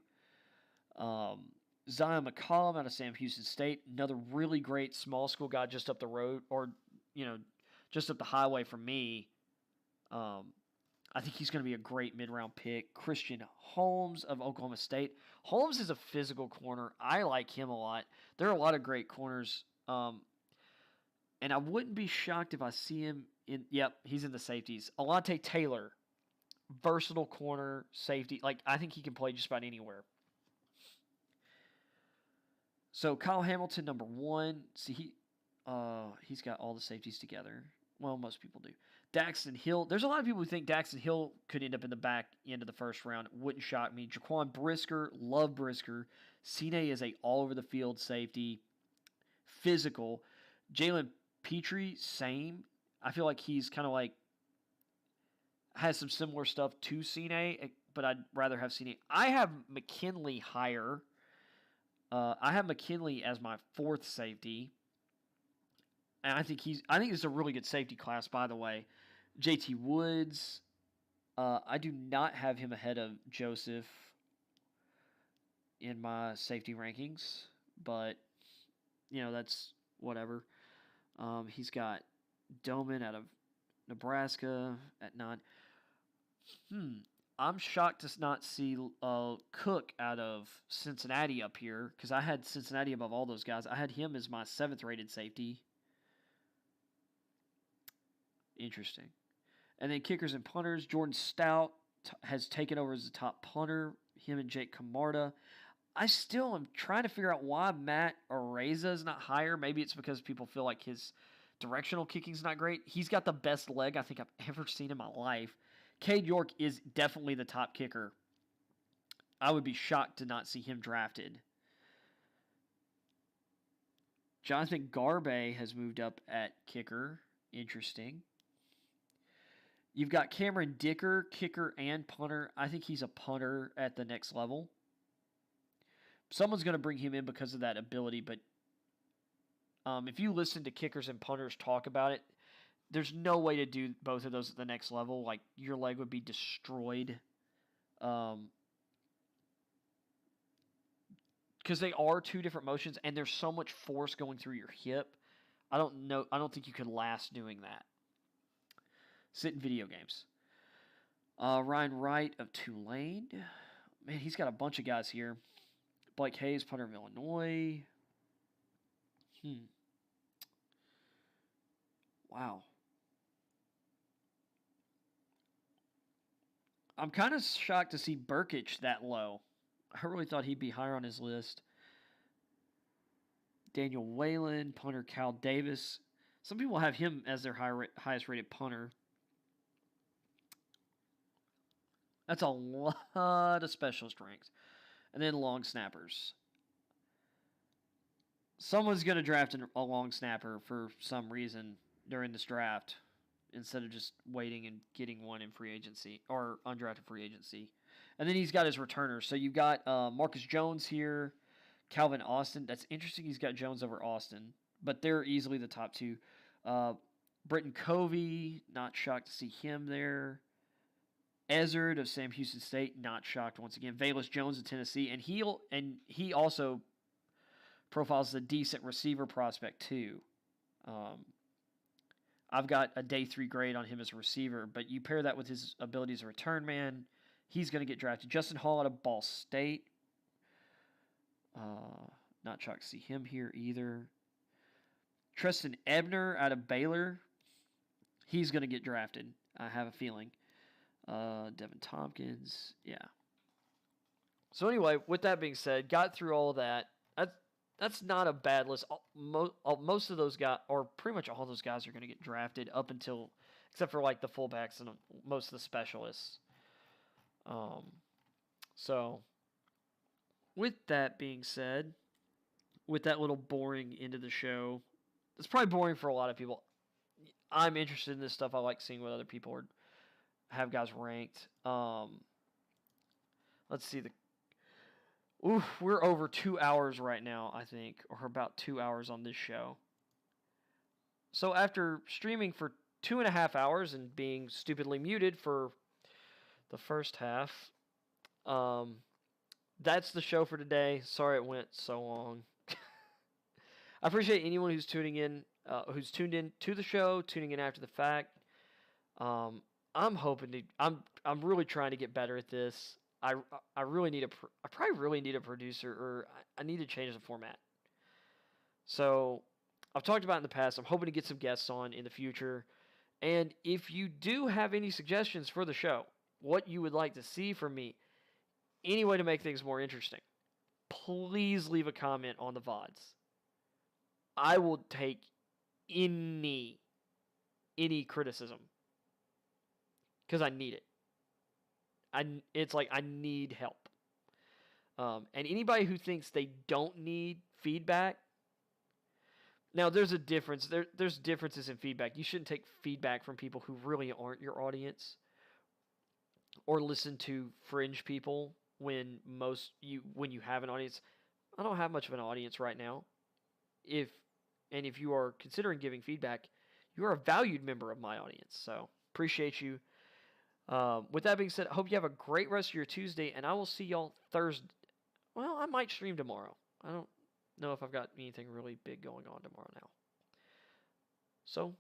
Zion McCollum out of Sam Houston State, another really great small school guy just up the road, or just up the highway from me. I think he's going to be a great mid-round pick. Christian Holmes of Oklahoma State. Holmes is a physical corner. I like him a lot. There are a lot of great corners, and I wouldn't be shocked if I see him in. Yep, he's in the safeties. Alante Taylor, versatile corner safety. I think he can play just about anywhere. So Kyle Hamilton, number 1. See, he's got all the safeties together. Well, most people do. Daxton Hill. There's a lot of people who think Daxton Hill could end up in the back end of the first round. Wouldn't shock me. Jaquan Brisker. Love Brisker. Cine is a all-over-the-field safety. Physical. Jalen Petrie, same. I feel like he's kind of has some similar stuff to Cine, but I'd rather have Cine. I have McKinley higher. I have McKinley as my 4th safety. And I think it's a really good safety class, by the way. JT Woods, I do not have him ahead of Joseph in my safety rankings, but that's whatever. He's got Doman out of Nebraska at 9. I'm shocked to not see Cook out of Cincinnati up here, because I had Cincinnati above all those guys. I had him as my 7th rated safety. Interesting. And then kickers and punters, Jordan Stout has taken over as the top punter, him and Jake Camarda. I still am trying to figure out why Matt Araiza is not higher. Maybe it's because people feel like his directional kicking is not great. He's got the best leg I think I've ever seen in my life. Cade York is definitely the top kicker. I would be shocked to not see him drafted. Jonathan Garbe has moved up at kicker. Interesting. You've got Cameron Dicker, kicker and punter. I think he's a punter at the next level. Someone's going to bring him in because of that ability, but if you listen to kickers and punters talk about it, there's no way to do both of those at the next level. Like, your leg would be destroyed. Because they are two different motions, and there's so much force going through your hip. I don't think you could last doing that. Sit in video games. Ryan Wright of Tulane. Man, he's got a bunch of guys here. Blake Hayes, punter of Illinois. Wow. I'm kind of shocked to see Burkich that low. I really thought he'd be higher on his list. Daniel Whalen, punter Cal Davis. Some people have him as their highest rated punter. That's a lot of specialist ranks. And then long snappers. Someone's going to draft a long snapper for some reason during this draft instead of just waiting and getting one in free agency or undrafted free agency. And then he's got his returners. So you've got Marcus Jones here, Calvin Austin. That's interesting he's got Jones over Austin, but they're easily the top two. Britton Covey, not shocked to see him there. Ezard of Sam Houston State, not shocked once again. Velazquez Jones of Tennessee, and he also profiles a decent receiver prospect too. I've got a day 3 grade on him as a receiver, but you pair that with his ability as a return man, he's going to get drafted. Justin Hall out of Ball State, not shocked to see him here either. Tristan Ebner out of Baylor, he's going to get drafted. I have a feeling. Devin Tompkins, yeah. So anyway, with that being said, got through all that. That's not a bad list. Most of those guys, or pretty much all those guys, are going to get drafted up until, except for like the fullbacks and most of the specialists. So with that being said, with that little boring end of the show, it's probably boring for a lot of people. I'm interested in this stuff. I like seeing what other people have guys ranked. Let's see. We're over 2 hours right now, I think, or about 2 hours on this show. So after streaming for 2.5 hours and being stupidly muted for the first half, that's the show for today. Sorry it went so long. I appreciate anyone who's tuning in, who's tuned in to the show, tuning in after the fact. I'm hoping to. I'm really trying to get better at this. I really need I probably really need a producer, or I need to change the format. So I've talked about it in the past. I'm hoping to get some guests on in the future. And if you do have any suggestions for the show, what you would like to see from me, any way to make things more interesting, please leave a comment on the VODs. I will take any criticism because I need it. It's like I need help. And anybody who thinks they don't need feedback, now there's a difference. There's differences in feedback. You shouldn't take feedback from people who really aren't your audience, or listen to fringe people when you have an audience. I don't have much of an audience right now. If you are considering giving feedback, you are a valued member of my audience. So appreciate you. With that being said, I hope you have a great rest of your Tuesday, and I will see y'all Thursday. Well, I might stream tomorrow. I don't know if I've got anything really big going on tomorrow now. So